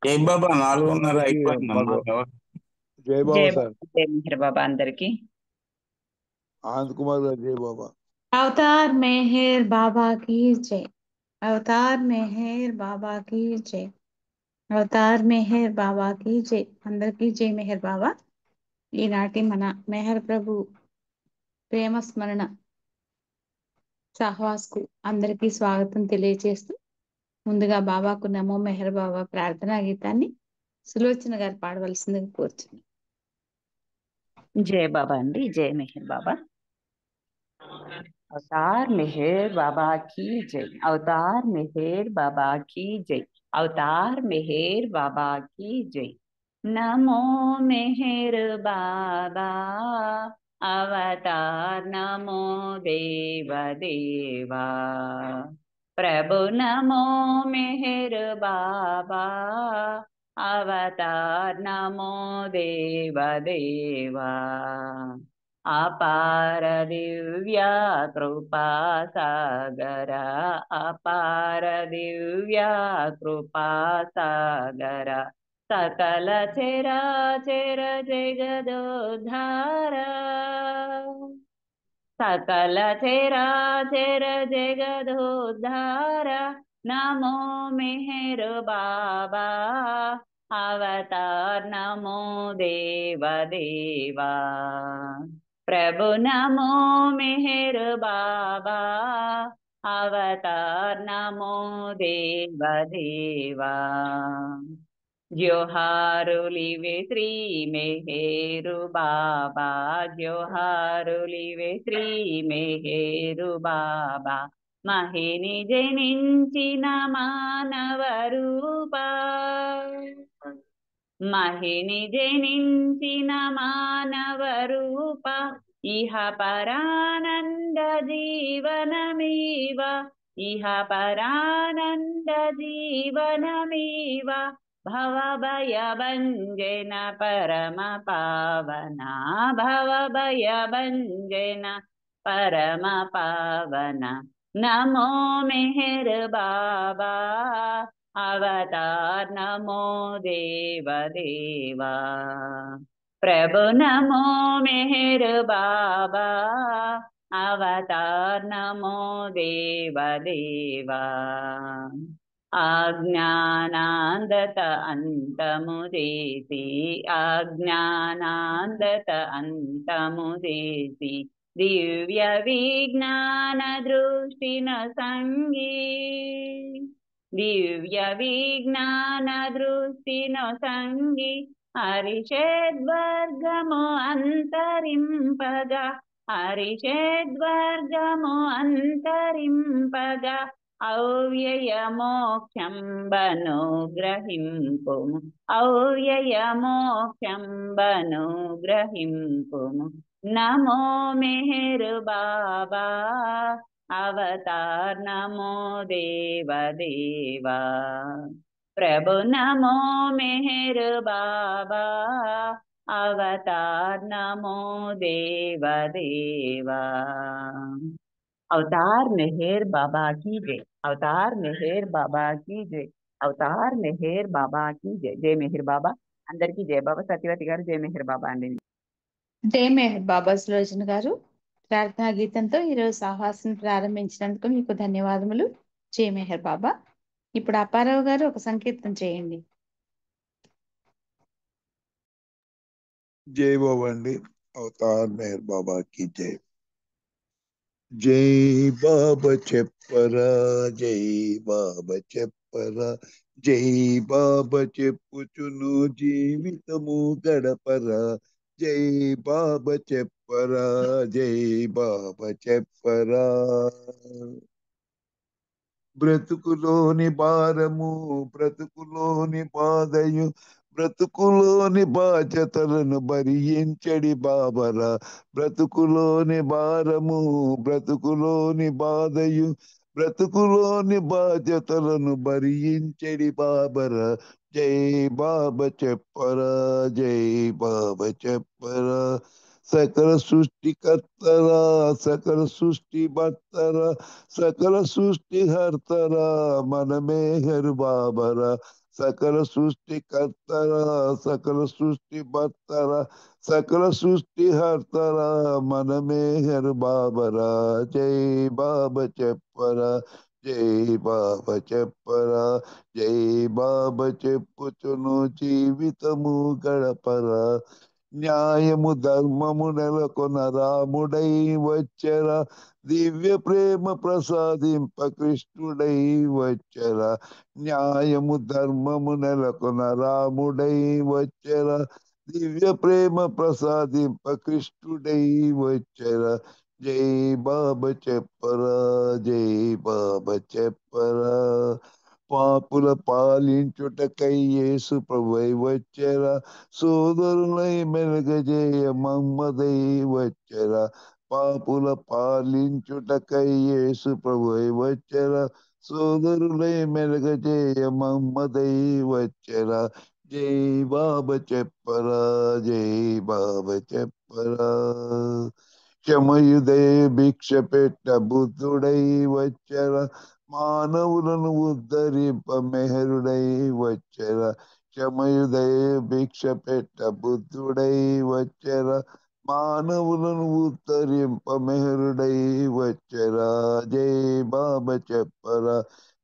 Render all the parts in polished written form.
జై బాబా 4:30 అందరికీ అయిపోయిందమ్మా. జై జై బాబా సార్. బాబా, జై మెహర్ బాబా అందరికి. ఆనంద్ కుమార్ గారు జై బాబా. अवतार मेहर बाबा की जय। अवतार मेहर बाबा की जय। అవతార్ మెహర్ బాబాకి జై. అందరికీ జై మెహర్ బాబా. ఈనాటి మన మెహర్ ప్రభు ప్రేమ స్మరణ సహవాస్ కు అందరికీ స్వాగతం తెలియజేస్తూ ముందుగా బాబాకు నమో మెహర్ బాబా ప్రార్థనా గీతాన్ని సులోచన గారు పాడవలసిందిగా కోరుచున్నాను. జై బాబా అండి, జై మెహర్ బాబా. अवतार मेहर बाबा की जय। अवतार मेहर बाबा की जय। अवतार मेहर बाबा की जय। नमो मेहर बाबा अवतार, नमो देव देवा प्रभु, नमो मेहर बाबा अवतार, नमो देव देवा अपार दिव्या कृपा सागर, अपार दिव्या कृपा सागर सकल चराचर जगदोद्धार, सकल चराचर जगदोद्धार नमो मेहर बाबा अवतार, नमो देव देवा प्रभु, नमो मेहर बाबा अवतार, नमो देव देवा जोहारुलिवे श्री मेहेरु बाबा, जोहारुलिवे श्री मेहेरु बाबा महिनि जनिंचिन मानव रूपा, महिनि जनिंचिन मानव रूपा इह परानंद जीवनमीव, इह परानंद जीवनमीव भवभयभञ्जन परम पावना, भवभयभञ्जन परम पावना नमो मेहर बाबा अवतार, नमो देव देवा प्रभु, नमो मेहर बाबा अवतार, नमो देव देवा आज्ञानान्दत अन्तमुदेति, आज्ञानान्दत अन्तमुदेति दिव्य विज्ञान दृष्टिन संगी, दिव्य विज्ञान दृष्टिन संगी हरिषद्वर्गमो अन्तरिंपगा, हरिषद्वर्गमो अन्तरिंपगा अव्ययमोक्षं बनुग्रहिंपुम्, अव्ययमोक्षं बनुग्रहिंपुम् नमो मेहर बाबा अवतार, नमो देव देवा प्रभु, नमो मेहर बाबा अवतार, नमो देव देवा अवतार मेहर बाबा की जय। अवतार मेहर बाबा की जय। अवतार मेहर बाबा की जय। जय मेहर बाबा అందరికీ జయ బాబా. సత్యవతి గారు జయ మెహర్ బాబా అండి. జై మెహర్ బాబా సులోచన గారు. ప్రార్థనా గీతంతో ఈరోజు సహవాసం ప్రారంభించినందుకు మీకు ధన్యవాదములు. జై మెహర్ బాబా. ఇప్పుడు అప్పారావు గారు ఒక సంకీర్తన చేయండి. జై బాబా అండి. అవతార్ మెహర్ బాబా కి జై. జై బాబా చెప్పరా, జై బాబా చెప్పరా, జై బాబా చెప్పుచును జీవితము గడపరా, జై బాబా చెప్పరా, జై బాబా చెప్పరా. బ్రతుకులోని భారము, బ్రతుకులోని బాధయు, బ్రతుకులోని బాధ్యతలను భరించడి బాబరా, బ్రతుకులోని భారము, బ్రతుకులోని బాధయు, బ్రతుకులోని బాధ్యతలను భరించడి బాబరా, జై బాబా చెప్పరా, జై బాబా చెప్పరా. సకల సృష్టికర్తరా, సకల సృష్టి భర్తరా, సకల సృష్టి హర్తరా మన మేహర్ బాబరా, సకల సృష్టి కర్తరా సకల సృష్టి భర్తరా సకల సృష్టి హర్తరా మనమేహర్ బాబరా జై బాబా చెప్పరా జై బాబా చెప్పరా జై బాబా చెప్పుచును జీవితము గడపరా న్యాయము ధర్మము నెలకొన రాముడై వచ్చరా దివ్య ప్రేమ ప్రసాదింప కృష్ణుడై వచ్చరా న్యాయము ధర్మము నెలకొన రాముడై వచ్చరా దివ్య ప్రేమ ప్రసాదింప కృష్ణుడై వచ్చరా జై బాబా చెప్పరా జై బాబా చెప్పరా పాపుల పాలించుటకై యేసు ప్రభువై వచ్చరా సోదరులై మెలగజేయ మమ్మదై వచ్చరా పాపుల పాలించుటకై యేసు ప్రభువై వచ్చరా సోదరులై మెలగజేయ మమ్మదై వచ్చరా జై బాబా చెప్పరా జై బాబా చెప్పరా క్షమయుదయ భిక్ష పెట్ట బుద్ధుడై వచ్చరా మానవులను ఉద్ధరింప మెహరుడై వచ్చరా క్షమయుదయ భిక్ష పెట్ట బుద్ధుడై వచ్చరా మానవులను ఉద్ధరింప మెహరుడై వచ్చరా జై బాబా చెప్పరా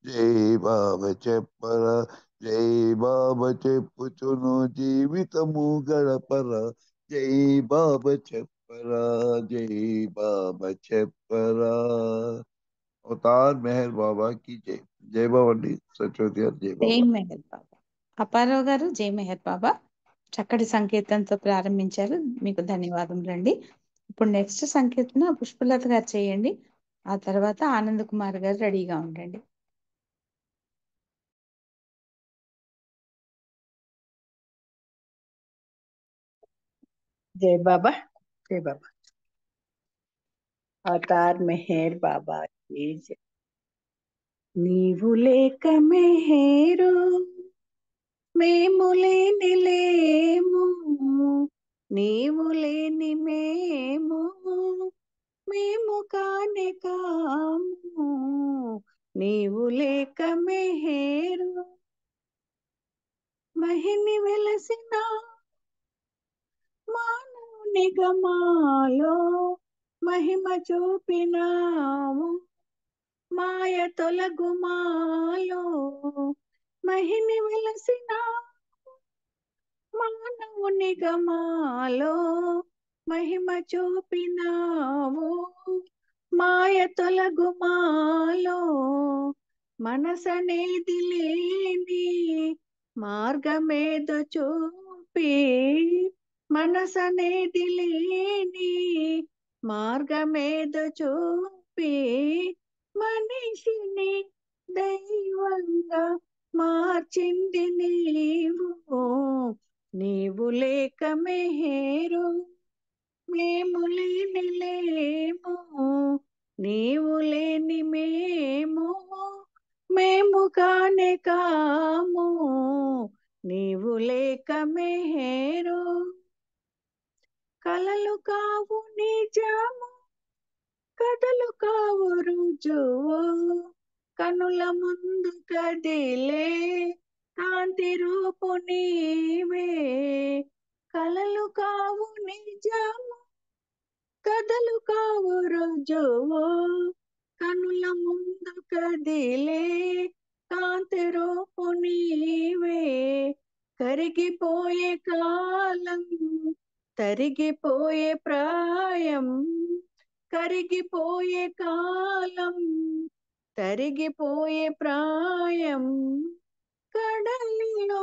జై బాబా చెప్పరా జై బాబా చెప్పుచును జీవితము గడపరా జై బాబా చెప్పరా జై బాబా చెప్పరా అవతార్ మెహర్ బాబా की जय जय बाबा डी సత్యవతి గారు జై జై బాబా మెహర్ బాబా. అప్పారావు గారు జై మెహర్ బాబా. చక్కటి సంకీర్తనతో ప్రారంభించారు, మీకు ధన్యవాదములండి. ఇప్పుడు నెక్స్ట్ సంకీర్తన పుష్పలత గారు చేయండి. ఆ తర్వాత ఆనంద్ కుమార్ గారు రెడీగా ఉండండి. जय बाबा जय बाबा। अवतार मेहर बाबा की जय। नीवु लेक मेहरो మేము లేని లేము, నీవు లేని మేము, మేము కానే కాము, నీవు లేక మెహరు మహిని వెలసిన మానవుని గమాలో మహిమ చూపినావు, మాయ తొలగుమాలో మహిని వెలసిన మానవుని గమాలో మహిమ చూపినావు, మాయ తొలగుమాలో మనసనేది లేని మార్గమేదో చూపి, మనసనేది లేని మార్గమేదో చూపి మనిషిని దైవంగా మార్చింది నీవు, నీవు లేక మెహరు మేము లేని లేము, నీవు లేని మేము, మేము కానే కాము, నీవు లేక మెహరు కలలు కావు నిజము, కథలు కావు రుజువు, కనుల ముందు కదిలే కాంతి రూపు నీవే, కలలు కావు నిజము, కథలు కావు రుజువు, కనుల ముందు కదిలే కాంతి రూపు నీవే, కరిగిపోయే కాలం తరిగిపోయే ప్రాయం, కరిగిపోయే కాలం తరిగిపోయే ప్రాయం, కడలిలో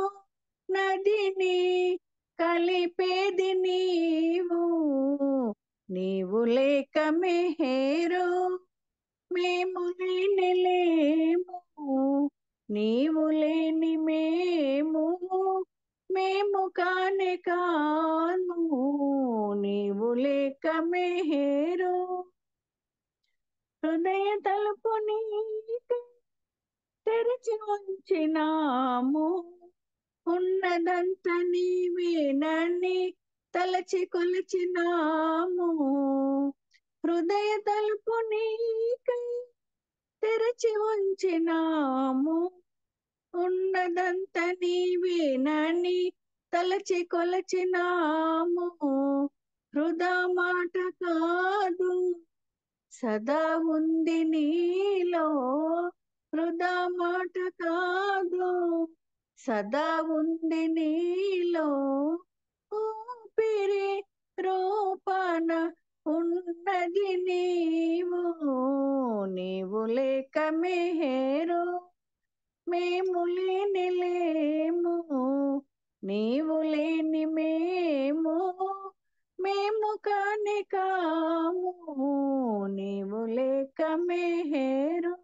నదిని కలిపేది నీవు, నీవు లేక మెహరు మేము లేని లేము, నీవు లేని మేము, మేము కానే కాను, నీవు లేక మెహరు హృదయ తలుపు నీకు తెరిచి ఉంచినాము, ఉన్నదంత నీవేనని తలచి కొలిచినాము, హృదయ తలుపు నీకై తెరచి ఉంచినాము, ఉన్నదంత నీవేనని తలచి కొలచినాము. వృధా మాట కాదు సదా ఉంది నీలో, వృధా మాట కాదు సదా ఉంది నీలో. ఊపిరి రూపాన ఉన్నది నీవు, నీవు లేక మేరు మేము లేని లేము, నీవు లేని మేము మేము కాని కాము, నీవు లేక మేరు.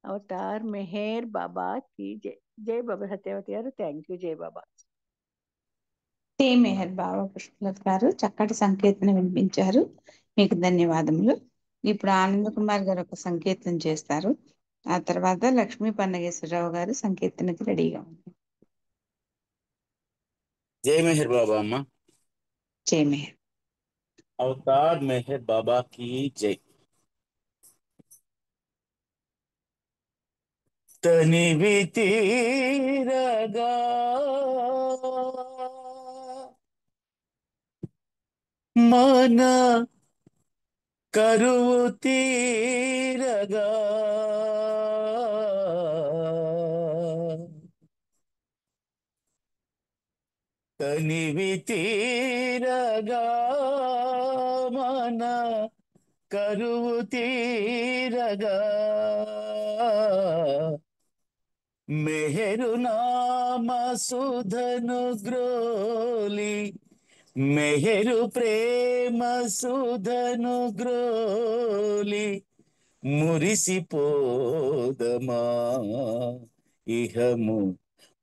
అవతార్ మెహర్ బాబా की जय. జై బాబా సత్యవతి గారు, థ్యాంక్ యూ. జై బాబా. జై మెహర్ బాబా. పుష్పలత గారు చక్కటి సంకీర్తన వినిపించారు, మీకు ధన్యవాదములు. ఇప్పుడు ఆనంద్ కుమార్ గారు ఒక సంకీర్తన చేస్తారు. ఆ తర్వాత లక్ష్మీ పన్నగేశ్వరరావు గారు సంకీర్తనకి రెడీగా ఉంది. जय मेहर बाबा अम्मा। జై మెహర్. अवतार मेहर बाबा की जय। तनिवि तीरगा मन करुవు तीरगा, तनिवि तीरगा मन करुవు तीरगा, मेहरु नाम सुधनु ग्रोली, मेहरु प्रेम सुधनु ग्रोली, మురిసిపోదమా ఇహము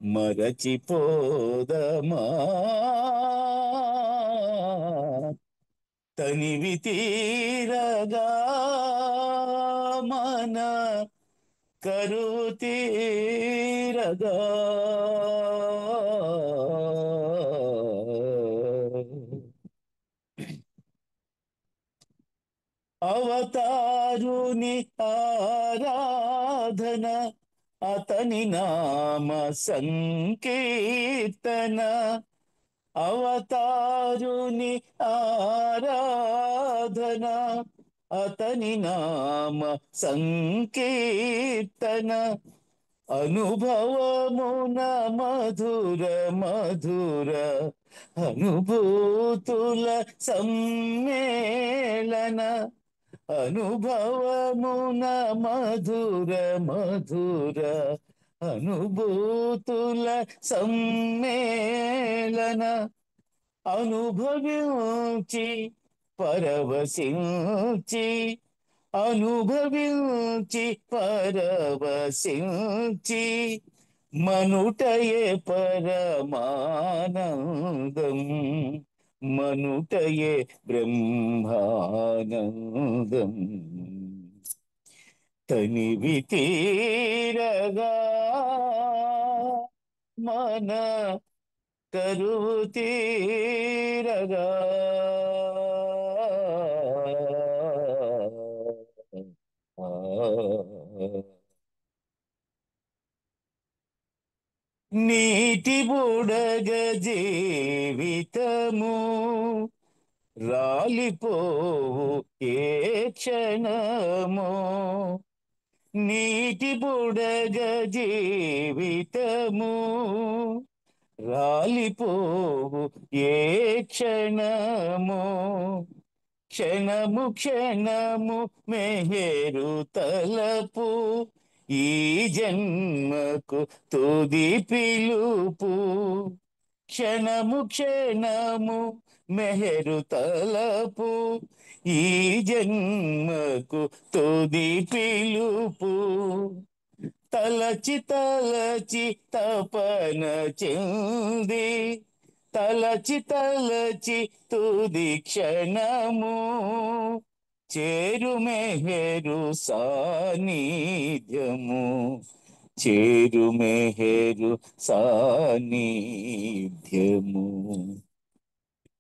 మరచిపోదమా, తనివి తీరగా మన కరువు తీరగా. అవతారుని ఆరాధన అతని నామ సంకీర్తన, అవతారుని ఆరాధన అతని నామ సంకీర్తన, అనుభవమున మధుర మధుర అనుభూతుల సమ్మేళన, అనుభవమున మధుర మధుర అనుభూతుల సమ్మేళన, అనుభవించి పరవశించి, అనుభవించి పరవశించి, మనుటయే పరమానందం, మనుటయే బ్రహ్మానందం, తనివి తీరగా మన కరువు తీరగా. నీటి బుడగ జీవితము రాలిపోవు ఏ క్షణము, నీటి బుడగ జీవితము రాలిపోవు ఏ క్షణము, క్షణము క్షణము మెహరు తలపు ఈ జన్మకు తుది పిలుపు, క్షణము క్షణము మెహరు తలపు ఈ జన్మకు తుది పిలుపు, తలచి తలచి తపన చెంది, తలచి తలచి తుది క్షణము చేరు మెహరు సాన్నిధ్యము, చేరు మెహరు సాన్నిధ్యము,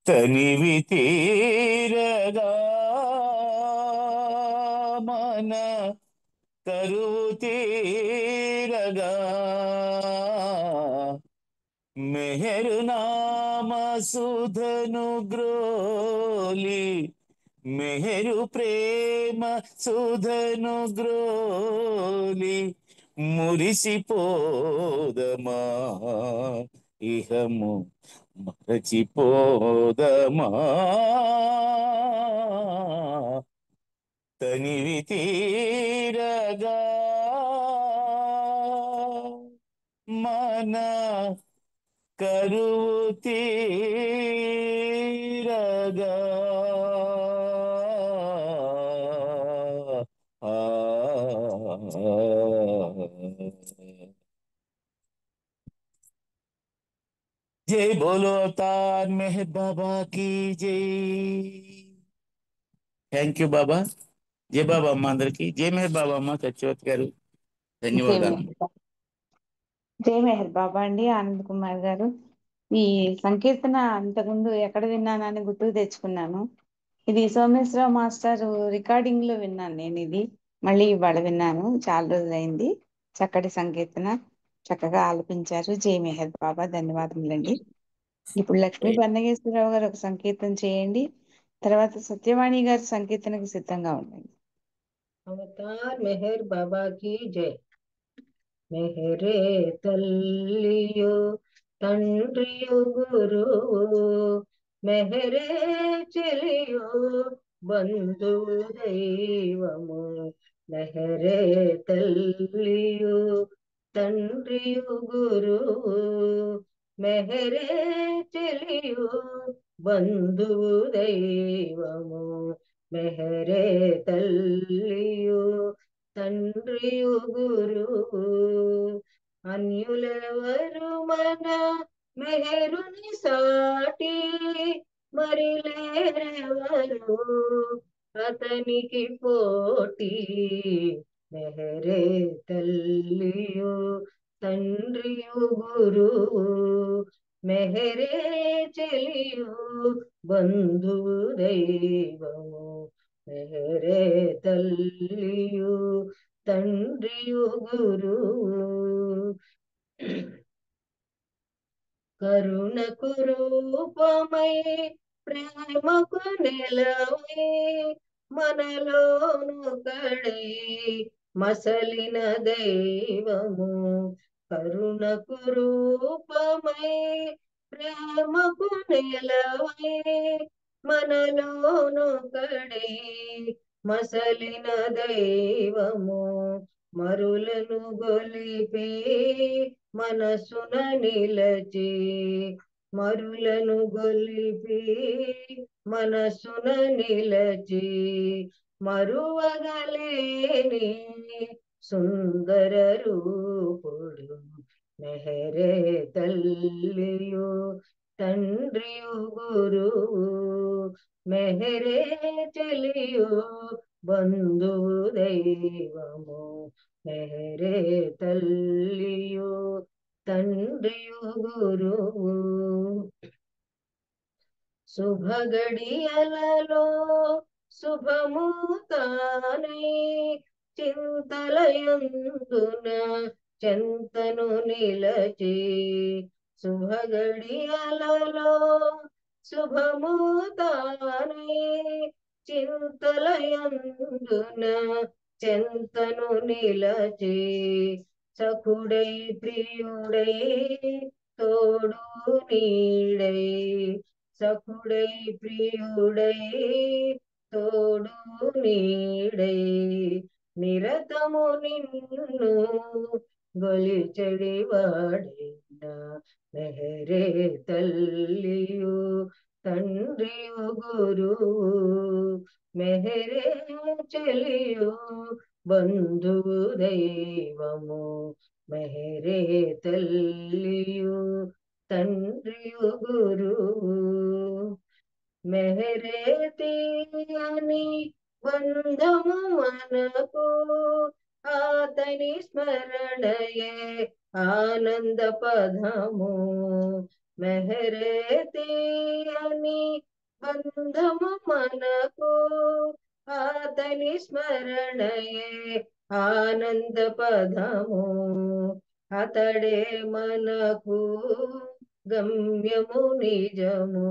తనివి తీరగా మన కరువు తీరగా మెహరు నామ సుధను గ్రోలి మెహరు ప్రేమ సుధను గ్రోలి మురిసిపోదమా ఇహము మరచిపోదమా తనివి తీరగా మన కరువు తీరగా జై బోలో అవతార్ మెహర్ బాబా की జై. థ్యాంక్ యూ బాబా. జై బాబా అమ్మ అందరికి. జై మెహర్ బాబా అమ్మ సత్యవతి గారు. జై ధన్యవాదాలు. మెహర్ బాబా. జై మెహర్ బాబా అండి ఆనంద్ కుమార్ గారు. ఈ సంకీర్తన అంతకుముందు ఎక్కడ విన్నానని గుర్తుకు తెచ్చుకున్నాను. ఇది సోమేశ్వరరావు మాస్టర్ రికార్డింగ్ లో విన్నాను నేను. ఇది మళ్ళీ ఇవాళ విన్నాను, చాలా రోజులైంది. చక్కటి సంకీర్తన, చక్కగా ఆలపించారు. జై మెహర్ బాబా, ధన్యవాదములండి. ఇప్పుడు లక్ష్మీ బన్నగేశ్వరరావు గారు ఒక సంకీర్తన చేయండి, తర్వాత సత్యవాణి గారి సంకీర్తనకు సిద్ధంగా ఉండండి. అవతార్ మెహర్ బాబా की जय. మెహరే తల్లియో తండ్రియో గురువు, మెహరే చెలియో బంధు దైవము, మెహరే తల్లియో తండ్రియో గురువు, మెహరే చెలియో బంధు దైవము, మెహరే తల్లియో తండ్రియు గురువు, అన్యులెవరు మన మెహరుని సాటి, మరి లేరెవరు అతనికి పోటీ, మెహరే తల్లియు తండ్రియు గురువు, మెహరే చెలియు బంధు దైవము, మెహరే తల్లియు తండ్రియు గురువు, కరుణకు రూపమై ప్రేమకు నెలవై మనలోను కడై మసలిన దైవము, కరుణకు రూపమై ప్రేమకు నెలవై మనలోను కడై మసలిన దైవము, మరులను గొలిపి మనసున నిలచి, మరులను గొలిపి మనసున నిలచి, మరువగలేని సుందర రూపుడు, మెహరే తల్లియు తండ్రియు గురువు, మెహరే చెలియు బంధు దైవము, మెహరే తల్లియు తండ్రియు గురువు, శుభగడియలలో శుభము తానై చింతలయందున చెంతను నిలచి, శుభగడియలలో శుభము తానై చింతలయందున చెంతను నిలచి, సఖుడై ప్రియుడై తోడు నీడై, సఖుడై ప్రియుడై తోడు నీడై, నిరతము నిన్ను గొలిచెడి వాడైనా, మెహరే తల్లియు తండ్రియు గురువు, మెహరే చెలియు బంధు దైవము, మెహరే తల్లియు తండ్రియు గురువు, మెహరే తీయని బంధము మనకు అతని స్మరణయే ఆనంద పదము, మెహరే తీయని బంధము మనకు అతని స్మరణయే ఆనంద పదము అతడే మనకు గమ్యము నిజము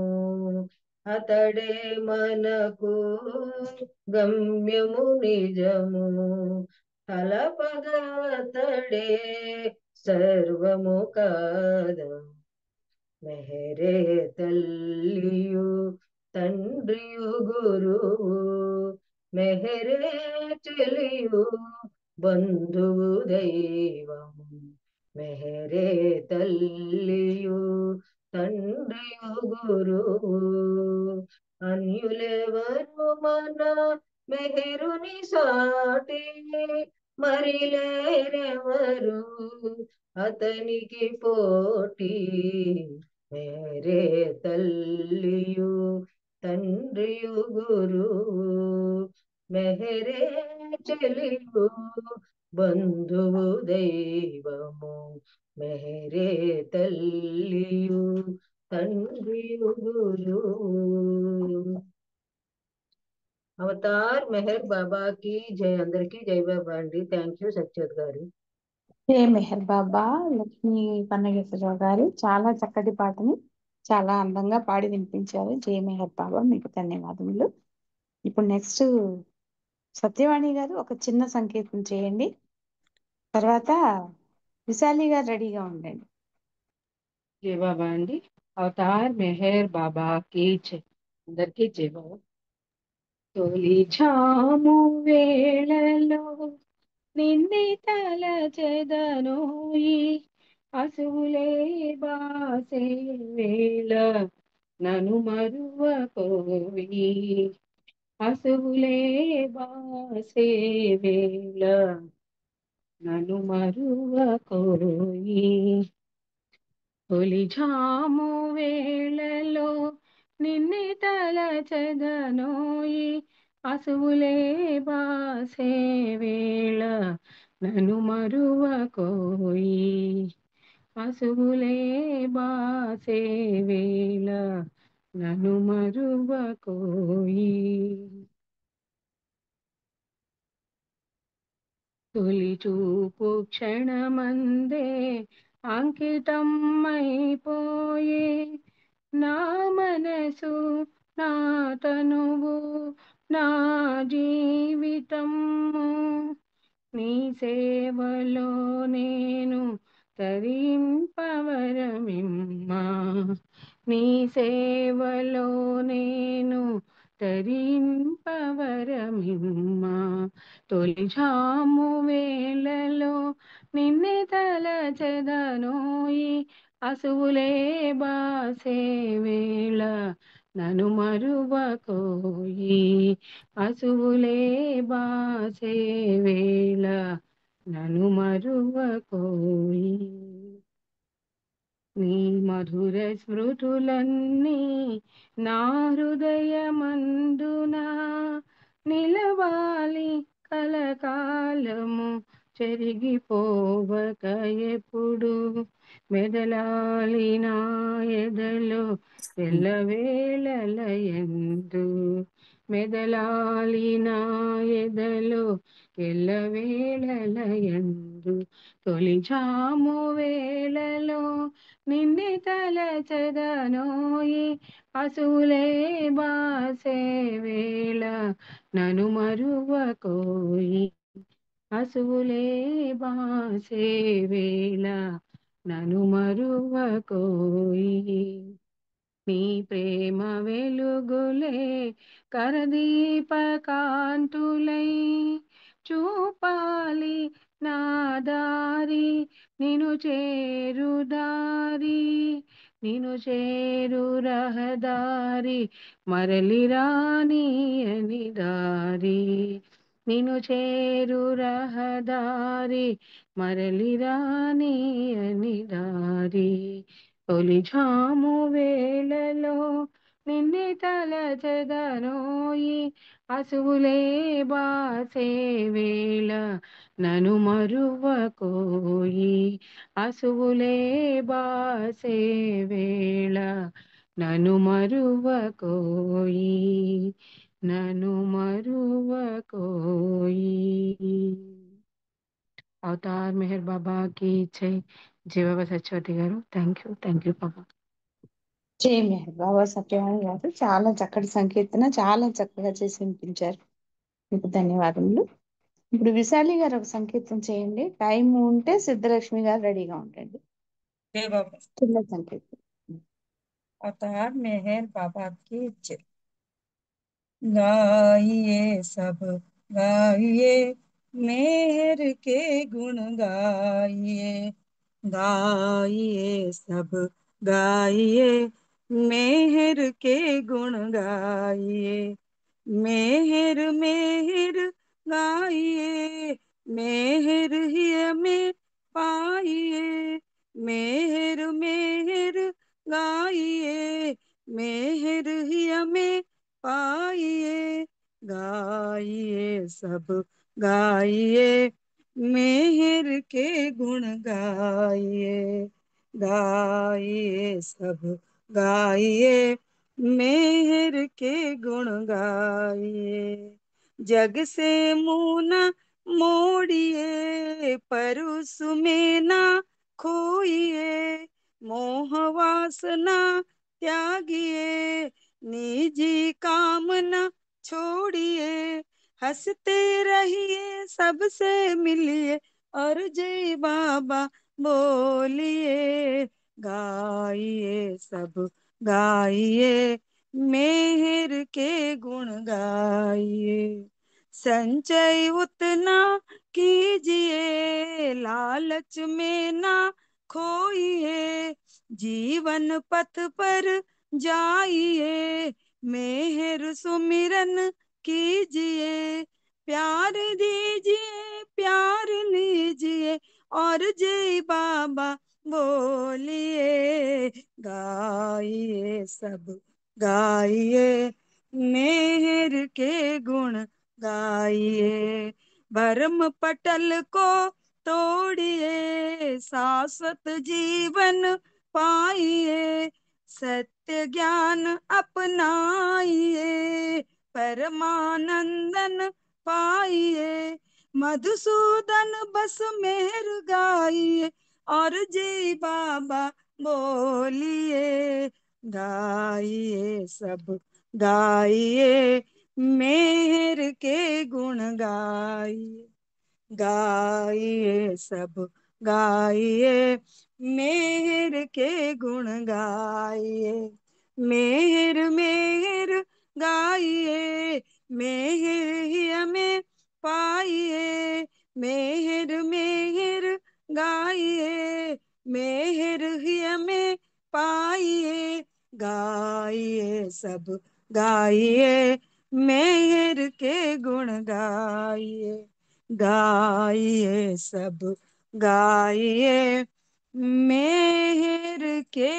అతడే మనకు గమ్యము నిజము తలపగా అతడే సర్వము కాదా మెహరే తల్లియు తండ్రియు గురువు మెహరే చెలియు బంధువు దైవము మెహరే తల్లియు తండ్రియు గురువు అన్యులెవరు మన మెహరుని సాటి మరి లేరెవరు అతనికి పోటీ మేరే తల్లియు తండ్రియు గురువు మెహరే చెలియు బంధువు దైవము మెహరే తల్లియు తండ్రియు గురువు అవతార్ మెహర్ బాబాకి జై అందరికి జై బాబా అండి థ్యాంక్ యూ సత్యవతి గారు జై మెహర్ బాబా. లక్ష్మీ పన్నగేశ్వరరావు గారు చాలా చక్కటి పాటని చాలా అందంగా పాడి వినిపించారు. జై మెహర్ బాబా, మీకు ధన్యవాదములు. ఇప్పుడు నెక్స్ట్ సత్యవాణి గారు ఒక చిన్న సంకేతం చేయండి. తర్వాత విశాలి గారు రెడీగా ఉండండి. జై బాబా అండి. అవతార్ మెహర్ బాబా की जय అందరికీ జై బాబా. తొలి ఝాము వేళలో నిన్నే తలచెదనోయి అసువులే బాసే వేళ నను మరువకోయి అసువులే బాసే వేళ నను మరువకోయి తొలి ఝాము వేళలో నిన్నే తలచెదనోయి అసువులే బాసే వేళ నను మరువకోయి అసువులే బాసే వేళ నను మరువకోయి తొలి చూపు క్షణమందే అంకితం అయిపోయే నా మనసు నా తనువు నా జీవితము నీ సేవలో నేను తరింపవరమిమ్మా నీ సేవలో నేను తరింపవరమిమ్మా తొలి ఝాము వేళలో నిన్నే తలచెదనోయి అసువులే బాసే వేళ నను మరువకోయి అసువులే బాసే వేళ నను మరువకోయి నీ మధుర స్మృతులన్నీ నా హృదయమందునా నిలవాలి కలకాలము చెరిగిపోవక ఎప్పుడు మెదలాలి నా ఎదలో ఎల్లవేళలయందు మెదలాలి నా ఎదలో ఎల్లవేళలయందు తొలి ఝాము వేళలో నిన్నే తలచెదనోయి అసువులే బాసే వేళ నను మరువకోయి అసువులే బాసే వేళ నను మరువకోయి నీ ప్రేమ వెలుగులే కరదీపకాంతులై చూపాలి నా దారి నిను చేరు దారి నిను చేరు రహదారి మరలి రాని అని దారి నిను చేరు రహదారి మరలి రాని అని దారి తొలి ఝాము వేళలో నిన్నే తలచెదనోయి అసువులే బాసే వేళ నను మరువకోయి అసువులే బాసే వేళ నను మరువకోయి నను మరువకోయి. అవతార్ మెహర్ బాబా కి జై. జై బాబా సత్యవతి గారు. థ్యాంక్ యూ బాబా. జై మెహర్ బాబా సత్యవాణి గారు చాలా చక్కటి సంకీర్తన చాలా చక్కగా చేసి వినిపించారు. మీకు ధన్యవాదములు. ఇప్పుడు విశాలి గారు ఒక సంకీర్తన చేయండి. టైం ఉంటే సిద్ధలక్ష్మి గారు రెడీగా ఉండండి. जय बाबा। చిన్న సంకీర్తన. अवतार मेहर बाबा की जय। गाइए सब गाइए मेहर के गुण गाइए। गाइए सब गाइए मेहर के गुण गाइए। मेहर मेहर गाइए मेहर ही में पाइए। मेहर मेहर गाइए मेहर ही में पाइए। गाइए सब गाइए मेहर के गुण गाइए। गाइए सब गाइए मेहर के गुण गाइए। जग से मुँह न मोड़िए परुस में ना खोइए। मोह वासना त्यागिए निजी कामना छोड़िए। हंसते रहिए सबसे मिलिए और जय बाबा बोलिए। गाइए सब गाइए मेहर के गुण गाइए। संचय उतना कीजिए लालच में ना खोइए। जीवन पथ पर जाइए मेहर सुमिरन कीजिए। प्यार दीजिए प्यार लीजिए और जय बाबा बोलिए। गाइए सब गाइए मेहर के गुण गाइए। भरम पटल को तोड़िए शाश्वत जीवन पाइए। सत्य ज्ञान अपनाइए परमानंदन पाइए। मधुसूदन बस मेहर गाइए और जय बाबा बोलिए। गाइए सब गाइए मेहर के गुण गाइए। गाइए सब गाइए मेहर के गुण गाइए। मेहर मेहर गाइए मेहर ही हमें पाइए। मेहर मेहर गाइए मेहर ही हमें पाइए। गाइए सब गाइए मेहर के गुण गाइए। गाइए सब गाइए मेहर के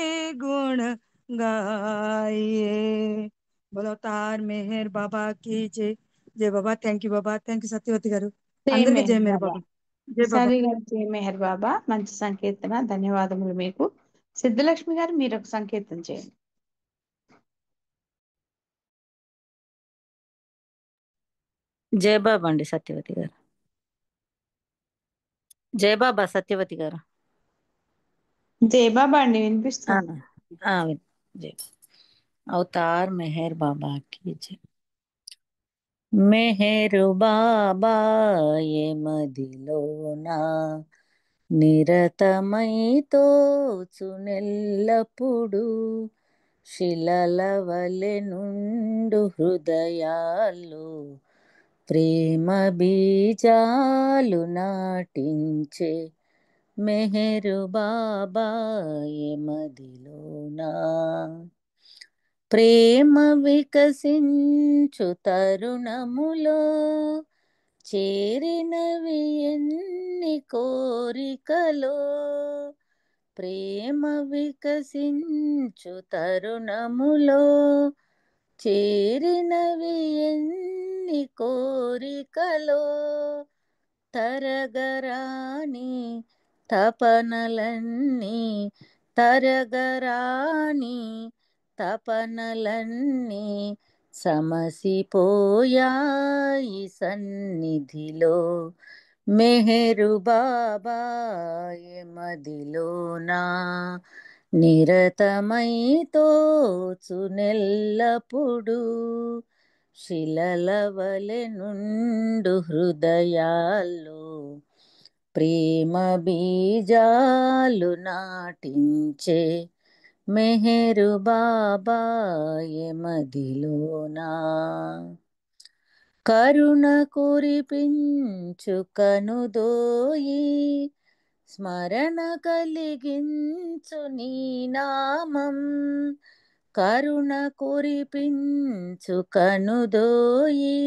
गुण गाइए। बोलो तार मेहर बाबा की जय। जय Baba. Thank you Baba. Thank you Satyavathi గారు। జై అందరికీ జై మెహర్ మేర్ బాబా. బాబా। జై బాబా। విశాలి గారు జై మెహర్ బాబా. మంచి సంకీర్తన. ధన్యవాదములు మీకు. సిద్ధలక్ష్మి గారు మీరు ఒక సంకీర్తన చేయండి. జయ బాబా అండి సత్యవతి గారు. జయ బాబా సత్యవతి గారు. జై బాబా అండి వినిపిస్తుంది. జయ అవతార్ మెహర్ బాబా की जय। మెహరు బాబా ఏ మదిలోనా నిరతమై తోచునెల్లప్పుడు శిలల వలె నుండు హృదయాల్లో ప్రేమ బీజాలు నాటించే మెహరు బాబా ఏ మదిలోనా ప్రేమ వికసించు తరుణములో చేరినవి ఎన్ని కోరికలో ప్రేమ వికసించు తరుణములో చేరినవి ఎన్ని కోరికలో తరగరాని తపనలన్నీ తరగరాని తపనలన్నీ సమసిపోయాయి సన్నిధిలో మెహరు బాబాయే మదిలోనా నిరతమై తోచునెల్లప్పుడు శిలల వలె నుండు హృదయాల్లో ప్రేమ బీజాలు నాటించే మెహరు బాబాయే మదిలోనా కరుణ కురిపించు కనుదోయి స్మరణ కలిగించు నీ నామం కరుణ కురిపించు కనుదోయి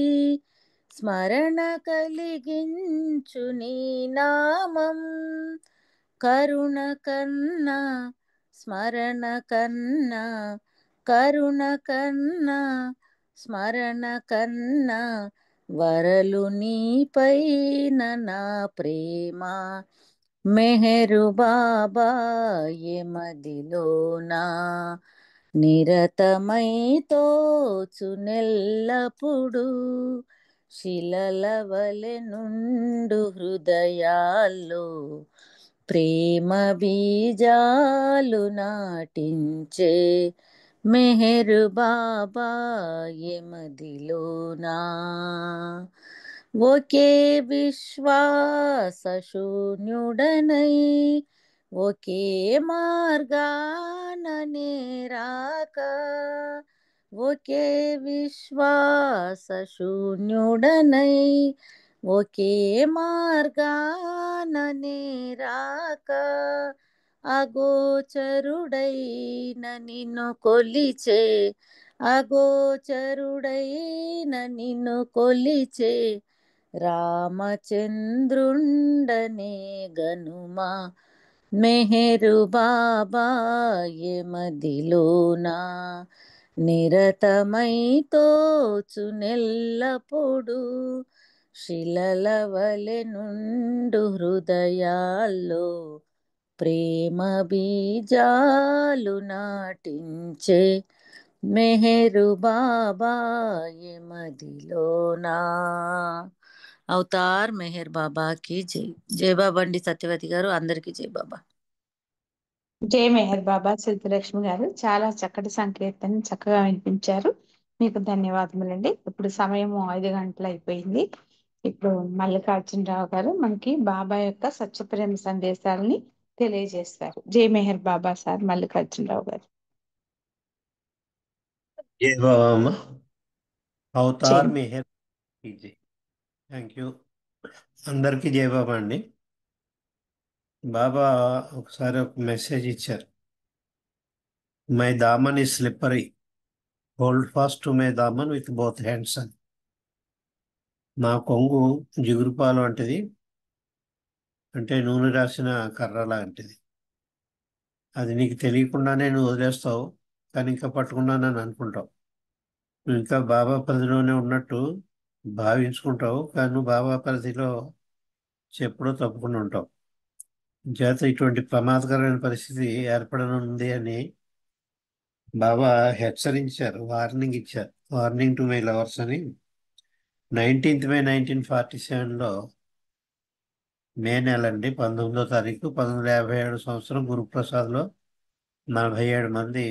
స్మరణ కలిగించు నీ నామం కరుణ కన్నా స్మరణ కన్నా కరుణ కన్నా స్మరణ కన్నా వరలు నీపైన నా ప్రేమ మెహరు బాబాయే మదిలోనా నిరతమై తోచునెల్లప్పుడు శిలల వలె నుండు హృదయాల్లో ప్రేమ బీజాలు నాటించే మెహరు బాబాయే మదిలోనా ఒకే విశ్వాస శూన్యుడనై ఒకే మార్గాననే రాక ఒకే విశ్వాస శూన్యుడనై ఒకే మార్గాననే రాక అగోచరుడైన నిన్ను కొలిచే అగోచరుడైన నిన్ను కొలిచే రామచంద్రుండనే గనుమా మెహరు బాబాయే మదిలోనా నిరతమై తోచునెల్లప్పుడు శిలల వలె నుండు హృదయాల్లో ప్రేమ బీజాలు నాటించే మెహరు బాబాయే మదిలోనా అవతార్ మెహర్ బాబాకి జై. జై బాబా అండి సత్యవతి గారు, అందరికీ జై బాబా. జై మెహర్ బాబా. సిద్ధలక్ష్మి గారు చాలా చక్కటి సంకీర్తన చక్కగా వినిపించారు. మీకు ధన్యవాదములండి. ఇప్పుడు సమయం 5 గంటలు అయిపోయింది. ఇప్పుడు మల్లికార్జునరావు గారు మనకి బాబా యొక్క సత్యప్రేమ సందేశాలని తెలియజేస్తారు. జై మెహర్ బాబా సార్ మల్లికార్జునరావు గారు. జై బాబా. అవతార్ జై. మెహర్ జై. Thank you. అందరికీ జై బాబా అండి. బాబా ఒకసారి ఒక మెసేజ్ ఇచ్చారు. My daaman is slippery, hold fast to my daaman with both hands అని. నా కొంగు జిగురుపాలు వంటిది, అంటే నూనె రాసిన కర్ర లాంటిది. అది నీకు తెలియకుండానే నువ్వు వదిలేస్తావు, కానీ ఇంకా పట్టుకున్నానని అనుకుంటావు. నువ్వు ఇంకా బాబా పరిధిలోనే ఉన్నట్టు భావించుకుంటావు, కానీ నువ్వు బాబా పరిధిలో ఎప్పుడో తప్పుకుండా ఉంటావు. చేత ఇటువంటి ప్రమాదకరమైన పరిస్థితి ఏర్పడనుంది అని బాబా హెచ్చరించారు, వార్నింగ్ ఇచ్చారు. వార్నింగ్ టు మై లవర్స్ అని 19th May 1947లో మే నెల అండి, 19వ తారీఖు 1957 సంవత్సరం గురుప్రసాద్లో 47 మంది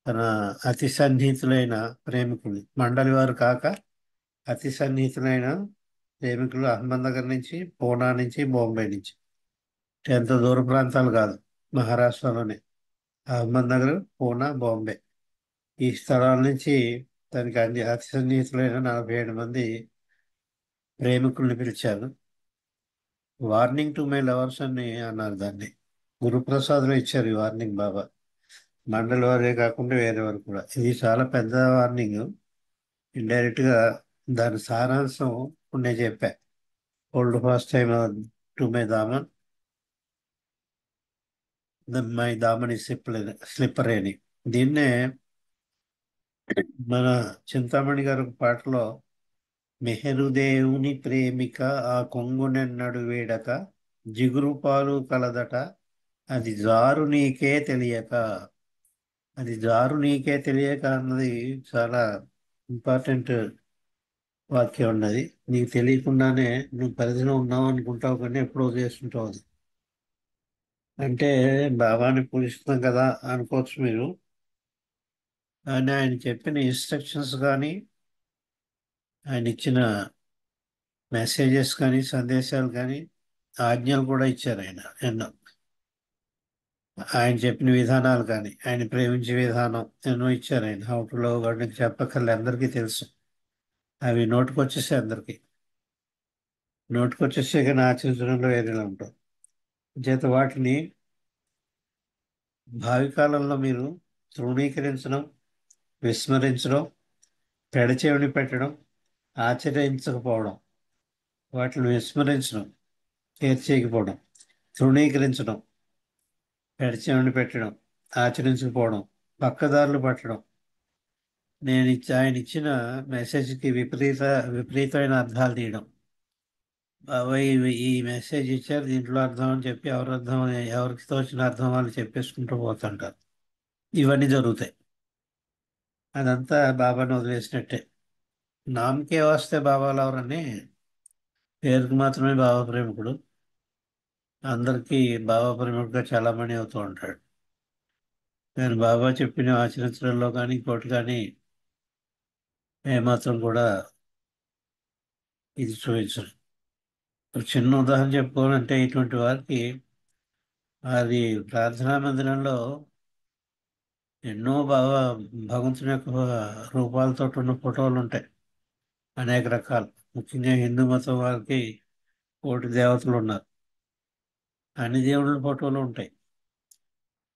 తన అతి సన్నిహితులైన ప్రేమికులు, మండలి వారు కాక అతి సన్నిహితులైన ప్రేమికులు అహ్మద్నగర్ నుంచి, పూనా నుంచి, బాంబే నుంచి, ఎంత దూర ప్రాంతాలు కాదు, మహారాష్ట్రలోనే అహ్మద్నగర్, పూనా, బాంబే ఈ స్థలాల నుంచి తనకి అతి సన్నిహితులైన 47 మంది ప్రేమికుల్ని పిలిచారు. వార్నింగ్ టు మై లవర్స్ అని అన్నారు. దాన్ని గురుప్రసాద్లో ఇచ్చారు ఈ వార్నింగ్ బాబా. మండలి వారే కాకుండా వేరే వారు కూడా. ఇది చాలా పెద్ద వార్నింగ్. ఇండైరెక్ట్గా దాని సారాంశం ఇప్పుడు నేను చెప్పా. Hold fast time to my daaman, my daaman ఈ స్లిప్పర్ అని. దీన్నే మన చింతామణి గారు ఒక పాటలో మెహరుదేవుని ప్రేమిక ఆ కొంగునెన్నడు వేడక జిగురు పాలు కలదట అది జారు నీకే తెలియక. అది జారు నీకే తెలియక అన్నది చాలా ఇంపార్టెంట్ వాక్యం ఉన్నది. నీకు తెలియకుండానే నువ్వు పరిధిలో ఉన్నావు అనుకుంటావు, కానీ ఎప్పుడో చేస్తుంటావు అది. అంటే బాబాని పూజిస్తున్నాం కదా అనుకోవచ్చు మీరు, కానీ ఆయన చెప్పిన ఇన్స్ట్రక్షన్స్ కానీ, ఆయన ఇచ్చిన మెసేజెస్ కానీ, సందేశాలు కానీ, ఆజ్ఞలు కూడా ఇచ్చారు ఆయన ఎన్నో. ఆయన చెప్పిన విధానాలు కానీ, ఆయన ప్రేమించే విధానం ఎన్నో ఇచ్చారు ఆయన. హౌ టు లవ్ గాడ్ చెప్పక్కర్లే, అందరికీ తెలుసు. అవి నోటుకొచ్చేసాయి అందరికీ. నోటుకొచ్చేసే కానీ ఆచరించడంలో వేరేలా ఉంటాం. చేత వాటిని భావి కాలంలో మీరు తృణీకరించడం, విస్మరించడం, పెడచెవిని పెట్టడం, ఆచరించకపోవడం, వాటిని విస్మరించడం, కేర్ చేయకపోవడం, తృణీకరించడం, పెడచెవిని పెట్టడం, ఆచరించకపోవడం, పక్కదారులు పట్టడం, ఆయన ఇచ్చిన మెసేజ్కి విపరీతమైన అర్థాలు తీయడం. బాబాయ్ ఈ మెసేజ్ ఇచ్చారు, దీంట్లో అర్థం అని చెప్పి ఎవరికి తోచిన అర్థం వాళ్ళు చెప్పేసుకుంటూ పోతుంటారు. ఇవన్నీ జరుగుతాయి. అదంతా బాబాని వదిలేసినట్టే. నామకే వస్తే బాబాలు ఎవరని, పేరుకు మాత్రమే బాబా ప్రేమికుడు, అందరికీ బాబా ప్రేమికుడుగా చాలామంది అవుతూ ఉంటాడు. నేను బాబా చెప్పిన ఆచరించడంలో కానీ ఇంకోటి కానీ ఏమాత్రం కూడా ఇది చూపించరు. ఒక చిన్న ఉదాహరణ చెప్పుకోవాలంటే, ఇటువంటి వారికి అది ప్రార్థనా మందిరంలో ఎన్నో బాగా భగవంతుని యొక్క రూపాలతో ఉన్న ఫోటోలు ఉంటాయి, అనేక రకాలు. ముఖ్యంగా హిందూ మతం వారికి కోటి దేవతలు ఉన్నారు, అన్ని దేవుళ్ళ ఫోటోలు ఉంటాయి.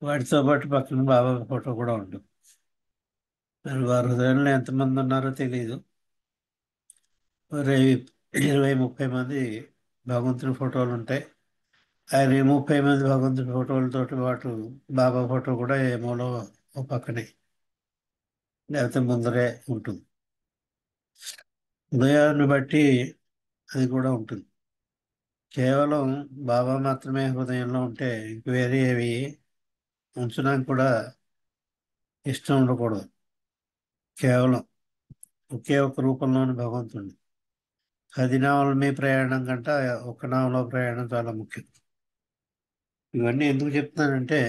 వాటితో పాటు పక్కన బాబా ఫోటో కూడా ఉంటుంది. మరి వారి హృదయంలో ఎంతమంది ఉన్నారో తెలియదు. 20-30 మంది భగవంతుని ఫోటోలు ఉంటాయి. ఆ 30 మంది భగవంతుని ఫోటోలతో పాటు బాబా ఫోటో కూడా ఏమోలో ఒక పక్కనే లేకపోతే ముందరే ఉంటుంది. హృదయాన్ని బట్టి అది కూడా ఉంటుంది. కేవలం బాబా మాత్రమే హృదయంలో ఉంటే ఇంక వేరే ఏవి ఉంచడానికి కూడా ఇష్టం ఉండకూడదు. కేవలం ఒకే ఒక రూపంలోని భగవంతుడిని. 10 నావల మీ ప్రయాణం కంటే ఒక నావలో ప్రయాణం చాలా ముఖ్యం. ఇవన్నీ ఎందుకు చెప్తున్నానంటే,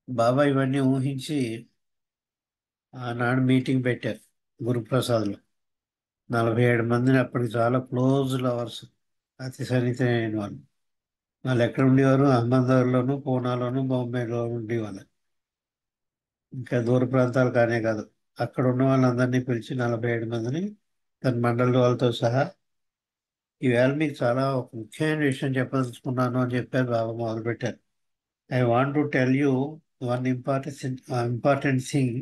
బాబా ఇవన్నీ ఊహించి ఆనాడు మీటింగ్ పెట్టారు గురుప్రసాద్లో. 47 మందిని, అప్పటికి చాలా క్లోజ్ లవర్స్, అతి సన్నిహితమైన వాళ్ళు. వాళ్ళు ఎక్కడ ఉండేవారు? అహ్మదాబాద్లోను, పూనాలోను, బాంబేలో ఉండేవాళ్ళు. ఇంకా దూర ప్రాంతాలు కానే కాదు, అక్కడ ఉన్న వాళ్ళందరినీ పిలిచి 47 మందిని తన మండలి వాళ్ళతో సహా, ఈవేళ మీకు చాలా ఒక ముఖ్యమైన విషయం చెప్పదలుచుకున్నాను అని చెప్పారు. బాబా మొదలుపెట్టారు. I want to tell you one important thing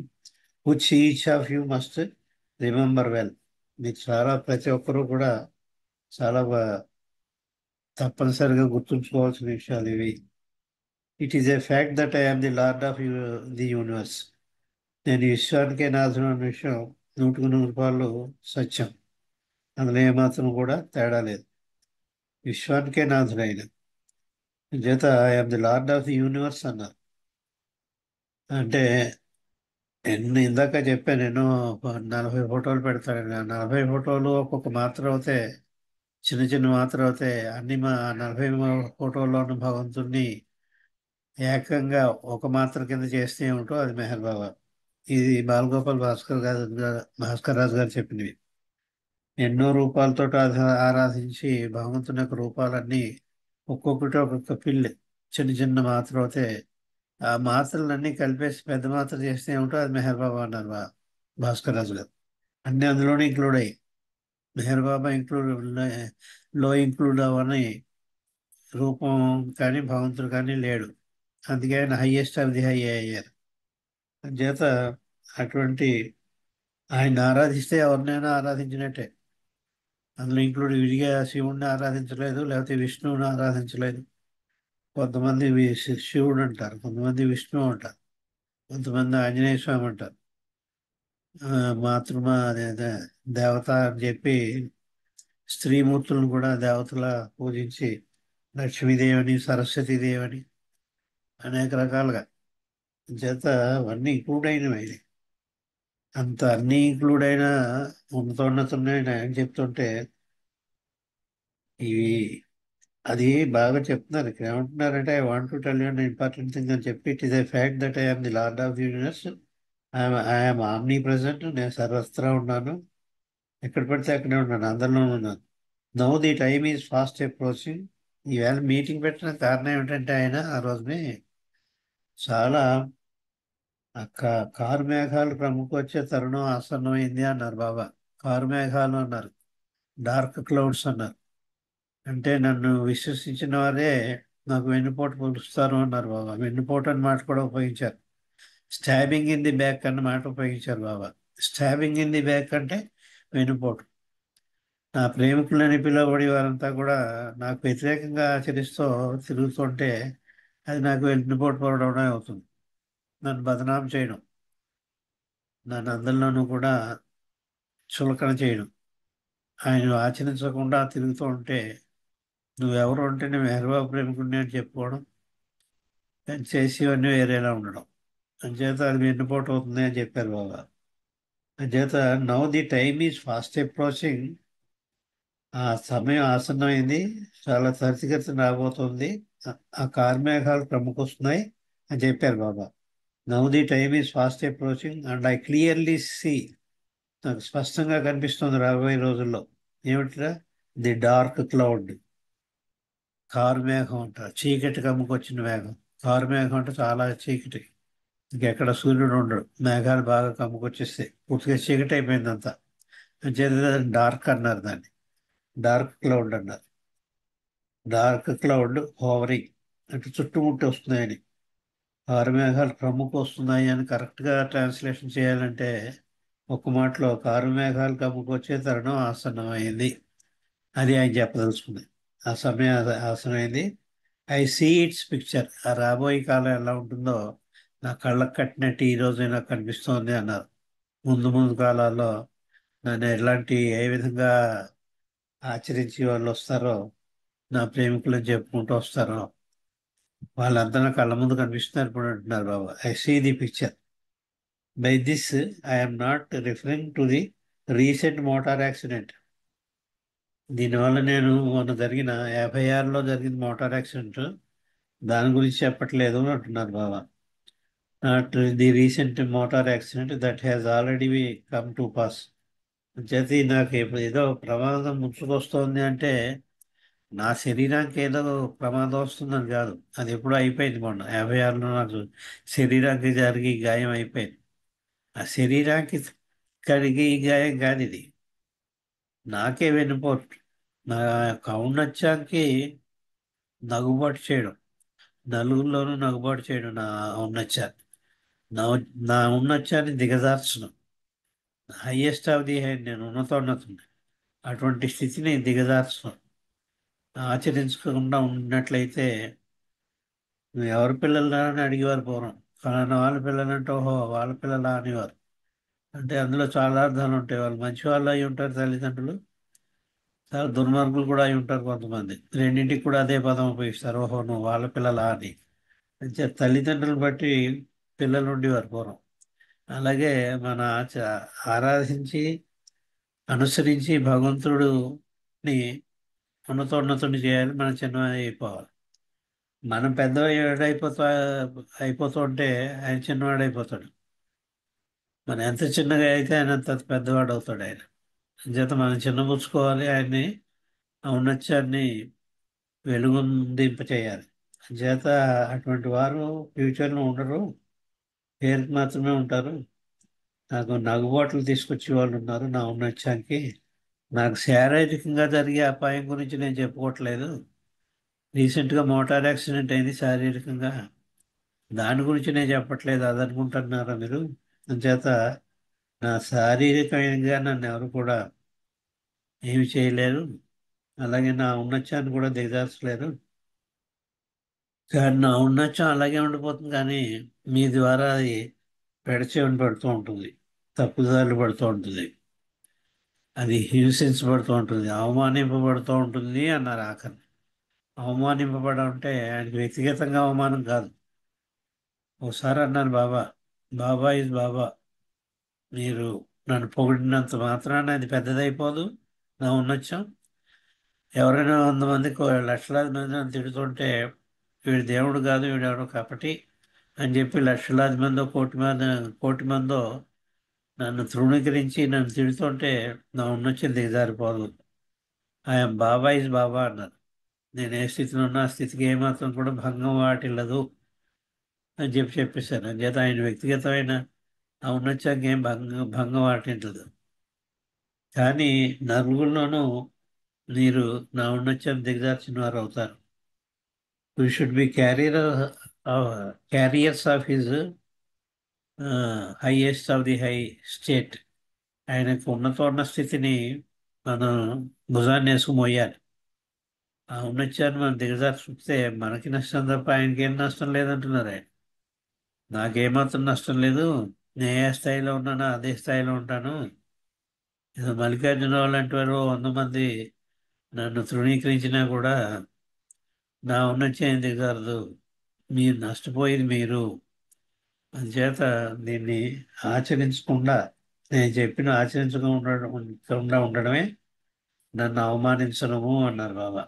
which each of you must remember well. మీకు ప్రతి ఒక్కరూ కూడా చాలా తప్పనిసరిగా గుర్తుంచుకోవాల్సిన విషయాలు ఇవి. It is a fact that I am the lord of the universe. నేను విశ్వానికే నాథుడు అన్న విషయం 100% సత్యం. అందులో ఏమాత్రం కూడా తేడా లేదు. విశ్వానికే నాథుడైన చేత I'm the lord of the universe అన్నారు. అంటే ఇందాక చెప్పాను, ఎన్నో 40 ఫోటోలు పెడతాడు. 40 ఫోటోలు ఒక్కొక్క మాత్ర అవుతే, చిన్న చిన్న మాత్ర అవుతే, అన్ని 40 ఫోటోల్లోని భగవంతుడిని ఏకంగా ఒక మాత్ర కింద చేస్తే ఏమిటో అది మెహర్ బాబా. ఇది బాలగోపాల్ భాస్కర్ రాజు గారు చెప్పినవి. ఎన్నో రూపాలతో ఆరాధించి భగవంతుని యొక్క రూపాలన్నీ ఒక్కొక్కటి ఒక్కొక్క పిల్లి చిన్న చిన్న మాత్ర అవుతే, ఆ మాత్రలన్నీ కలిపేసి పెద్ద మాత్ర చేస్తే ఏమిటో అది మెహర్ బాబా అన్నారు భాస్కర్ రాజు గారు. అన్నీ అందులోనే ఇంక్లూడ్ అయ్యి, మెహర్ బాబా ఇంక్లూడ్ అవ్వని రూపం కానీ భగవంతుడు కానీ లేడు. అందుకే ఆయన హయ్యెస్ట్ ఆఫ్ ది హై అయ్యారు. చేత అటువంటి ఆయన ఆరాధిస్తే ఎవరినైనా ఆరాధించినట్టే. అందులో ఇంక్లూడ్ విడిగా శివుణ్ణి ఆరాధించలేదు, లేకపోతే విష్ణువుని ఆరాధించలేదు. కొంతమంది శివుడు అంటారు, కొంతమంది విష్ణువు అంటారు, కొంతమంది ఆంజనేయ స్వామి అంటారు, మాతృమ దేవత అని చెప్పి స్త్రీమూర్తులను కూడా దేవతల పూజించి లక్ష్మీదేవిని, సరస్వతీదేవిని అనేక రకాలుగా. చేత అవన్నీ ఇంక్లూడ్ అయినవి. అంత అన్ని ఇంక్లూడ్ అయిన ఉన్నతోన్నతున్నాయని ఆయన చెప్తుంటే ఇవి అది బాగా చెప్తున్నారు. ఇక్కడ ఏమంటున్నారంటే I want to tell you an important thing అని చెప్పి it is a fact that I'm the lord of universe, I'm omni present, నేను సర్వస్త్రా ఉన్నాను, ఎక్కడ పడితే అక్కడే ఉన్నాను, అందరిలో ఉన్నాను. Now the time is fast approaching. ఈవేళ మీటింగ్ పెట్టిన కారణం ఏమిటంటే ఆయన ఆ రోజుని చాలా కారు మేఘాలు ప్రముఖ వచ్చే తరుణం ఆసన్నమైంది అన్నారు బాబా. కారు మేఘాలు అన్నారు, డార్క్ క్లౌడ్స్ అన్నారు. అంటే నన్ను విశ్వసించిన వారే నాకు వెన్నుపోటు పొలుస్తారు అన్నారు బాబా. వెన్నుపోటు అని మాట కూడా ఉపయోగించారు. స్టాబింగ్ ఇన్ ది బ్యాక్ అన్న మాట ఉపయోగించారు బాబా. స్టాబింగ్ ఇన్ ది బ్యాక్ అంటే వెన్నుపోటు. నా ప్రేమికులని పిలువబడి వారంతా కూడా నాకు వ్యతిరేకంగా ఆచరిస్తూ తిరుగుతుంటే అది నాకు వెన్నుపోటు పడవడమే అవుతుంది. నన్ను బదనాం చేయడం, నన్ను అందరిలోనూ కూడా చులకన చేయడం, ఆయన ఆచరించకుండా తిరుగుతూ ఉంటే నువ్వెవరు అంటే నేను మెహర్బాబు ప్రేమికుడిని అని చెప్పుకోవడం, చేసేవన్నీ వేరేలా ఉండడం, అంచేత అది వెన్నుపోటు అవుతుంది అని చెప్పారు బాబా. అంచేత now the time is fast approaching, ఆ సమయం ఆసన్నమైంది, చాలా త్వరితగతిన రాబోతుంది, ఆ కార్మేఘాలు ప్రముఖొస్తున్నాయి అని చెప్పారు బాబా. Now the time is fast approaching and I clearly see, నాకు స్పష్టంగా కనిపిస్తుంది రాబోయే రోజుల్లో ఏమిట్రా, ది డార్క్ క్లౌడ్. కారు మేఘం అంటారు, చీకటి కమ్ముకొచ్చిన మేఘం. కారు మేఘం అంటే చాలా చీకటి, ఇంకెక్కడ సూర్యుడు ఉండడు, మేఘాలు బాగా కమ్ముకొచ్చేస్తే పూర్తిగా చీకటి అయిపోయిందంతా. అంచేత డార్క్ అన్నారు దాన్ని, డార్క్ క్లౌడ్ అన్నారు. డార్క్ క్లౌడ్ హోవరింగ్ అంటే చుట్టుముట్టి వస్తున్నాయని, కారు మేఘాలు కమ్ముకు వస్తున్నాయి అని కరెక్ట్గా ట్రాన్స్లేషన్ చేయాలంటే ఒక మాటలో కారు మేఘాలు కమ్ముకు వచ్చే తరుణం ఆసన్నమైంది అది ఆయన చెప్పదలుచుకుంది. ఆ సమయం ఆసనమైంది. ఐ సీ ఇట్స్ పిక్చర్, ఆ రాబోయే కాలం ఎలా ఉంటుందో నా కళ్ళకు కట్టినట్టు ఈ రోజే నాకు కనిపిస్తోంది అన్నారు. ముందు ముందు కాలాల్లో నన్ను ఏ విధంగా ఆచరించి వాళ్ళు వస్తారో, నా ప్రేమికులను చెప్పుకుంటూ వస్తారో వాళ్ళంతా నా కళ్ళ ముందు కనిపిస్తున్నారు ఇప్పుడు అంటున్నారు బాబా. I see the picture. By this I'm not referring to the recent motor accident. దీనివల్ల నేను మొన్న జరిగిన 56లో జరిగిన మోటార్ యాక్సిడెంట్ దాని గురించి చెప్పట్లేదు అంటున్నారు బాబా. Not the recent motor accident that has already come to pass. చేతి నాకు ఇప్పుడు ఏదో ప్రమాదం ముంచుకొస్తోంది అంటే నా శరీరానికి ఏదో ప్రమాదం వస్తుందని కాదు, అది ఎప్పుడో అయిపోయింది. మొన్న 56లో నాకు శరీరానికి జరిగి గాయం అయిపోయింది. ఆ శరీరానికి కలిగి గాయం కాదు ఇది, నాకే వెన్నుపోటు. నా యొక్క ఔన్నత్యానికి నగుబాటు చేయడం, నలుగురిలోనూ నగుబాటు చేయడం, నా ఔన్నత్యాన్ని, నా నా ఔన్నత్యాన్ని దిగజార్చడం. హయ్యెస్ట్ ఆఫ్ ది హైడ్, నేను ఉన్నతోన్నతుంది, అటువంటి స్థితిని దిగజార్చడం ఆచరించకుండా ఉన్నట్లయితే నువ్వు ఎవరి పిల్లలా అని అడిగేవారు పూర్వం. ఫలానా వాళ్ళ పిల్లలంటే ఓహో వాళ్ళ పిల్లలా అనేవారు. అంటే అందులో చాలా అర్థాలు ఉంటాయి. వాళ్ళు మంచి వాళ్ళు అయి ఉంటారు తల్లిదండ్రులు, చాలా దుర్మార్గులు కూడా అయి ఉంటారు కొంతమంది. రెండింటికి కూడా అదే పదం ఉపయోగిస్తారు, ఓహో నువ్వు వాళ్ళ పిల్లలా అని. అంటే తల్లిదండ్రులను బట్టి పిల్లలు ఉండేవారు పూర్వం. అలాగే మన ఆరాధించి అనుసరించి భగవంతుడిని ఉన్నతోన్నతుని చేయాలి, మనం చిన్న అయిపోవాలి. మనం పెద్దవాడు అయిపోతూ ఉంటే ఆయన చిన్నవాడు అయిపోతాడు. మనం ఎంత చిన్నగా అయితే ఆయన అంత పెద్దవాడు అవుతాడు. ఆయన చేత మనం చిన్నపుచ్చుకోవాలి, ఆయన్ని ఔన్నత్యాన్ని వెలుగొందింప చేయాలి. చేత అటువంటి వారు ఫ్యూచర్లో ఉండరు, పేరుకి మాత్రమే ఉంటారు. నాకు నగుబాట్లు తీసుకొచ్చే వాళ్ళు ఉన్నారు నా ఔన్నత్యానికి. నాకు శారీరకంగా జరిగే అపాయం గురించి నేను చెప్పుకోవట్లేదు. రీసెంట్గా మోటార్ యాక్సిడెంట్ అయింది శారీరకంగా, దాని గురించి నేను చెప్పట్లేదు, అది అనుకుంటున్నారా మీరు? అంచేత నా శారీరకంగా నన్ను ఎవరు కూడా ఏమి చేయలేరు, అలాగే నా ఔన్నత్యాన్ని కూడా దిగజార్చలేరు. కానీ నా ఔన్నత్యం అలాగే ఉండిపోతుంది, కానీ మీ ద్వారా అది పెడచేవని పడుతూ ఉంటుంది, తప్పుదారులు పడుతూ ఉంటుంది, అది హింసించబడుతూ ఉంటుంది, అవమానింపబడుతూ ఉంటుంది అన్నారు ఆఖరి. అవమానింపబడ అంటే ఆయనకి వ్యక్తిగతంగా అవమానం కాదు. ఒకసారి అన్నాను బాబా, బాబా ఈజ్ బాబా, మీరు నన్ను పొగిడినంత మాత్రాన అది పెద్దదైపోదు నా ఉన్నత్యం. ఎవరైనా 100 మంది లక్షలాది మంది నన్ను తిడుతుంటే వీడు దేవుడు కాదు, వీడెవడో కపటి అని చెప్పి లక్షలాది మందో కోటి మందో నన్ను తృణీకరించి నన్ను తిడుతుంటే నా ఉన్నత్యం దిగజారిపోదు. ఆయన బాబా ఇస్ బాబా అన్నారు. నేను ఏ స్థితిలో ఉన్నా ఆ స్థితికి ఏమాత్రం కూడా భంగం వాటిల్లదు అని చెప్పేశాను. అంచేత ఆయన వ్యక్తిగతమైన ఔన్నత్యానికి ఏం భంగం వాటించదు. కానీ నలుగురిలోనూ మీరు నా ఔన్నత్యాన్ని దిగజార్చిన వారు అవుతారు. We should be carriers of his highest of the high state. ఆయనకు ఉన్నతోన్న స్థితిని మనం భుజాన్ని వేసుకు మోయాలి. ఆ ఔన్నత్యాన్ని మనం దిగజార్చితే మనకి నష్టం తప్ప ఆయనకి ఏం నష్టం లేదంటున్నారు ఆయన. నాకేమాత్రం నష్టం లేదు, నేను ఏ స్థాయిలో ఉన్నానో అదే స్థాయిలో ఉంటాను. మల్లికార్జున లాంటి వారు 100 మంది నన్ను తృణీకరించినా కూడా నా ఉన్నత్యం దిగజారదు. మీరు నష్టపోయేది మీరు. అందుచేత దీన్ని ఆచరించకుండా, నేను చెప్పిన ఆచరించకుండా ఉండడమే నన్ను అవమానించడము అన్నారు బాబా.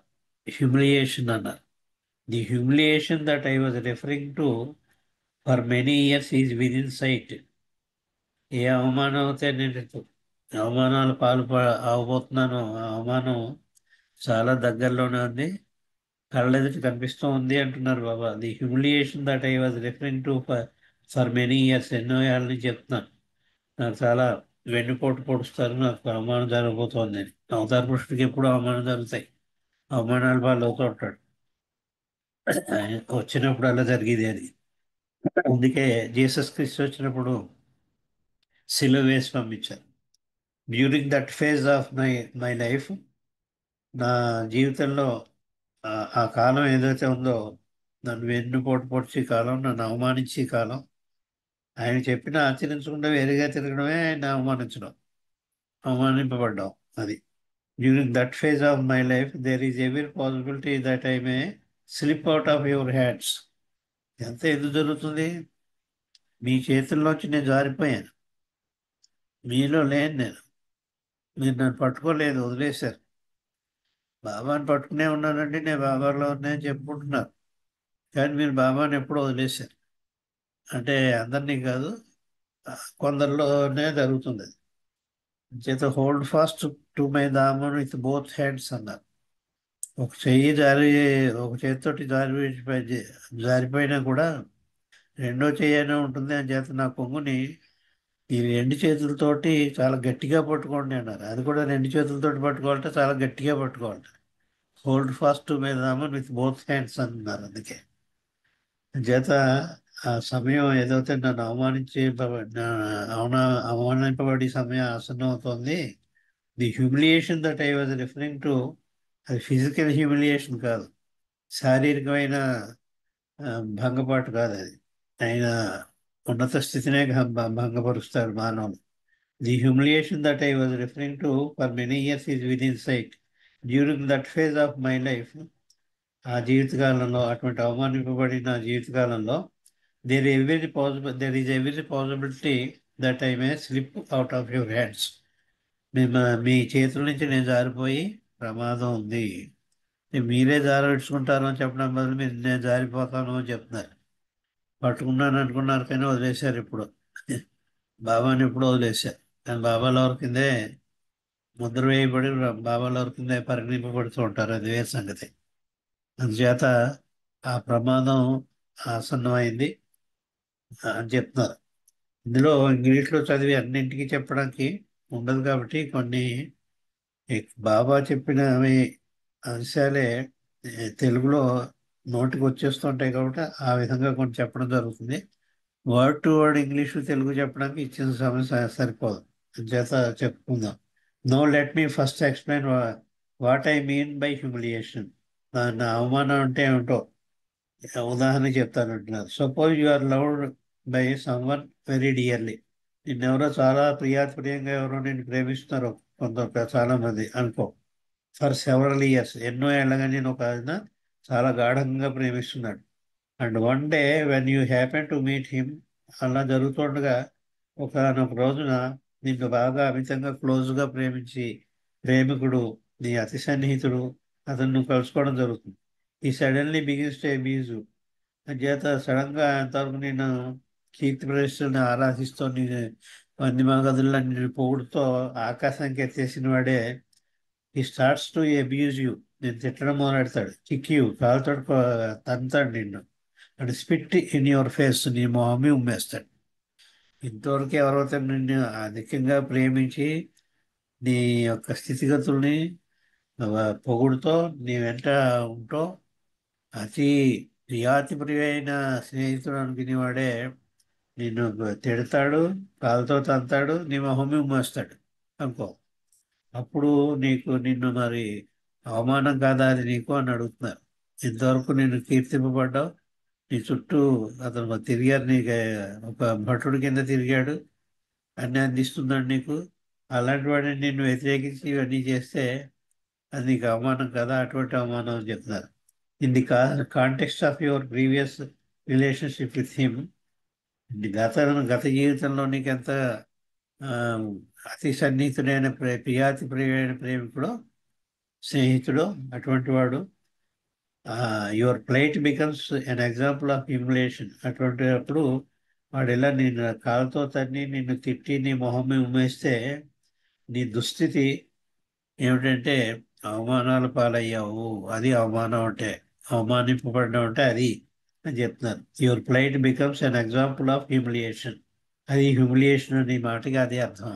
హ్యూమిలియేషన్ అన్నారు. The humiliation that I was referring to for many years is within sight. ఏ అవమానం అయితే నేను అవమానాలు అవబోతున్నానో ఆ అవమానం చాలా దగ్గరలోనే ఉంది, కళ్ళెదుటి కనిపిస్తూ ఉంది అంటున్నారు బాబా. The humiliation that I was referring to for many years, ఎన్నో ఏళ్ళ నుంచి చెప్తున్నాను. నాకు చాలా వెన్నుపోటు పొడుస్తారు, నాకు అవమానం జరగబోతోంది అని. అవతార పురుషుడికి ఎప్పుడు అవమానం జరుగుతాయి, అవమానాలు వాళ్ళు అవుతూ ఉంటాడు. వచ్చినప్పుడు అలా జరిగేది అది. అందుకే జీసస్ క్రీస్తు వచ్చినప్పుడు సిలువ వేసి పంపించారు. During that phase of my life, నా జీవితంలో ఆ కాలం ఏదైతే ఉందో, నన్ను వెన్నుపోటు పొడిచే కాలం, నన్ను అవమానించే కాలం, ఆయన చెప్పిన ఆచరించకుండా వేరేగా తిరగడమే ఆయన అవమానింపబడ్డాం. అది during that phase of my life there is every possibility that I may slip out of your hands. ఎంత ఎందుకు జరుగుతుంది? మీ చేతుల్లోంచి నేను జారిపోయాను, మీలో లేను నేను. మీరు నన్ను పట్టుకోలేదు, వదిలేశారు. బాబాని పట్టుకునే ఉన్నానండి, నేను బాబాలో ఉన్నాయని చెప్పుకుంటున్నారు, కానీ మీరు బాబాని ఎప్పుడూ వదిలేశారు. అంటే అందరినీ కాదు, కొందరిలోనే జరుగుతుంది. చేత hold fast to my daaman with both hands అన్నారు. ఒక చేతితోటి జారిపోయినా కూడా రెండో చెయ్యనే ఉంటుంది. అని చేత నా కొంగుని ఈ 2 చేతులతోటి చాలా గట్టిగా పట్టుకోండి అన్నారు. అది కూడా 2 చేతులతోటి పట్టుకోవాలంటే చాలా గట్టిగా పట్టుకోవాలి. Hold fast to my daaman with both hands అన్నారు. అందుకే చేత ఆ సమయం ఏదైతే నన్ను అవమానింపబడి సమయం ఆసన్నం అవుతుంది. The humiliation that I was referring to, అది ఫిజికల్ హ్యూమిలియేషన్ కాదు, శారీరకమైన భంగపాటు కాదు. అది ఆయన ఉన్నత స్థితినే భంగపరుస్తాడు మానవులు. The humiliation that I was referring to for many years is within sight. During that phase of my life, ఆ జీవితకాలంలో, అటువంటి అవమానింపబడిన జీవితకాలంలో, there is every possibility that I may slip out of your hands. మీ చేతుల నుంచి నేను జారిపోయి ప్రమాదం ఉంది. మీరే జారవిడ్చుకుంటారు అని చెప్పడం బదులు నేను జారిపోతాను అని చెప్తున్నారు. పట్టుకున్నాను అనుకున్నారు కానీ వదిలేశారు. ఇప్పుడు బాబాని ఎప్పుడు వదిలేశారు, కానీ బాబాల కిందే ముద్ర వేయబడి బాబాల కిందే పరిగణింపబడుతూ ఉంటారు. అది వేరే సంగతి. అందుచేత ఆ ప్రమాదం ఆసన్నమైంది అని చెప్తున్నారు. ఇందులో ఇంగ్లీష్లో చదివి అన్నింటికి చెప్పడానికి ఉండదు కాబట్టి కొన్ని బాబా చెప్పినవి అంశాలే తెలుగులో నోటికి వచ్చేస్తుంటాయి కాబట్టి ఆ విధంగా కొన్ని చెప్పడం జరుగుతుంది. Word to word English Telugu చెప్పడానికి ఇచ్చిన సమయం సరిపోదు. చేత చెప్పుకుందాం. No let me first explain what I mean by humiliation. నా అవమానం అంటే ఏమిటో ఉదాహరణ చెప్తానంటున్నారు. Suppose you are loved by someone very dearly. నిన్నెవరో చాలా ప్రియంగా ఎవరో నేను ప్రేమిస్తున్నారు చాలా మంది అనుకో. ఫర్ సెవరల్ ఇయర్స్, ఎన్నో ఏళ్ళగా నేను ఒక ఆయన చాలా గాఢంగా ప్రేమిస్తున్నాడు. And one day when you happen to meet him, అలా జరుగుతుండగా ఒకనొక రోజున నిన్ను బాగా అమితంగా క్లోజ్గా ప్రేమించి ప్రేమికుడు నీ అతి సన్నిహితుడు అతను నువ్వు కలుసుకోవడం జరుగుతుంది. ఈ సడన్లీ బిగిన్స్ టు అబ్యూజ్ అంచేత సడన్గా ఎంతవరకు నేను కీర్తి ప్రదర్శనని ఆరాధిస్తూ నేను అన్ని మగదుల్లో నేను పొగుడుతో ఆకాశానికి ఎత్తేసిన వాడే ఈ స్టార్ట్స్ టు అబ్యూజ్ యూ. నేను తిట్టడం మొదలెడతాడు, కిక్ యూ కాలుతో తంతాడు నిన్ను and spit in your face, నీ మొహమ్మి ఉమ్మేస్తాడు. ఇంతవరకు ఎవరైతే నిన్ను అధికంగా ప్రేమించి నీ యొక్క స్థితిగతుల్ని పొగుడుతో నీ వెంట ఉంటూ అతి ప్రియాతి ప్రియమైన స్నేహితుడు అనుకునేవాడే నిన్ను తిడతాడు, కాలుతో తంతాడు, నీ మొహమ్మి ఉమ్మేస్తాడు అనుకో. అప్పుడు నిన్ను మరి అవమానం కాదా అది నీకు అని అడుగుతున్నారు. ఇంతవరకు నేను కీర్తింపబడ్డావు, నీ చుట్టూ అతను తిరిగారు, నీకు ఒక భటుడి కింద తిరిగాడు, అన్నీ అందిస్తున్నాడు నీకు. అలాంటి వాడిని నిన్ను వ్యతిరేకించి ఇవన్నీ చేస్తే అది నీకు అవమానం కదా, అటువంటి అవమానం అని చెప్తున్నారు. In the context of your previous relationship with him, గత జీవితంలో నీకు ఎంత అతి సన్నిహితుడైన ప్రియాతి ప్రియమైన ప్రేమికుడు స్నేహితుడు అటువంటి వాడు. Your plate becomes an example of humiliation. అటువంటి అప్పుడు వాడు ఇలా నిన్ను కాలుతో తన్ని నిన్ను తిట్టి నీ మొహం మీద ఉమ్మేస్తే నీ దుస్థితి ఏమిటంటే అవమానాల పాలయ్యావు. అది అవమానం అంటే, అవమానింపబడడం అంటే అది అని చెప్తున్నారు. Your plate becomes an example of humiliation. అది హ్యూమిలియేషన్ అనే మాటకి అదే అర్థం.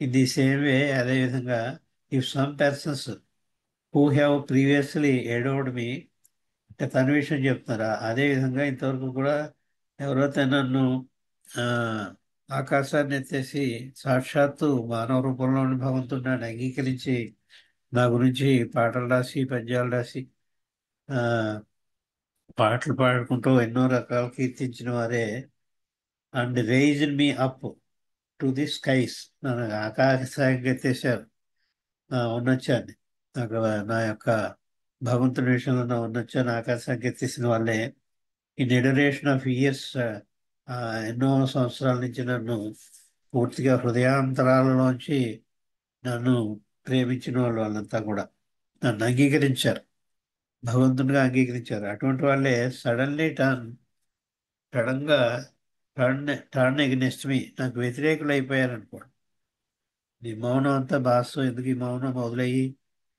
ఇన్ ది సేమ్ వే, అదేవిధంగా if some persons who have previously ఎడోడ్ మీ, అంటే తన విషయం చెప్తున్నారా, అదేవిధంగా ఇంతవరకు కూడా ఎవరైతే నన్ను ఆకాశాన్ని ఎత్తేసి సాక్షాత్తు మానవ రూపంలోని భగవంతుడిని అంగీకరించి నా గురించి పాటలు రాసి పద్యాలు రాసి పాటలు పాడుకుంటూ ఎన్నో రకాలు కీర్తించిన వారే, and raise me up to the skies, నన్ను ఆకాశానికి ఎత్తేసారు నా ఉన్నత్యాన్ని, నాకు నా యొక్క భగవంతుడి విషయంలో నా ఉన్నత్యాన్ని ఆకాశానికి ఎత్తేసిన వాళ్ళే ఈ డ్యూరేషన్ ఆఫ్ ఇయర్స్, ఎన్నో సంవత్సరాల నుంచి నన్ను పూర్తిగా హృదయాంతరాలలోంచి నన్ను ప్రేమించిన వాళ్ళంతా కూడా నన్ను అంగీకరించారు, భగవంతునిగా అంగీకరించారు. అటువంటి వాళ్ళే సడన్గా టర్న్ ఎగ్నెస్ట్ మీ, నాకు వ్యతిరేకులు అయిపోయారనుకోండి. నీ మౌనం అంతా బాసు, ఎందుకు ఈ మౌనం మొదలయ్యి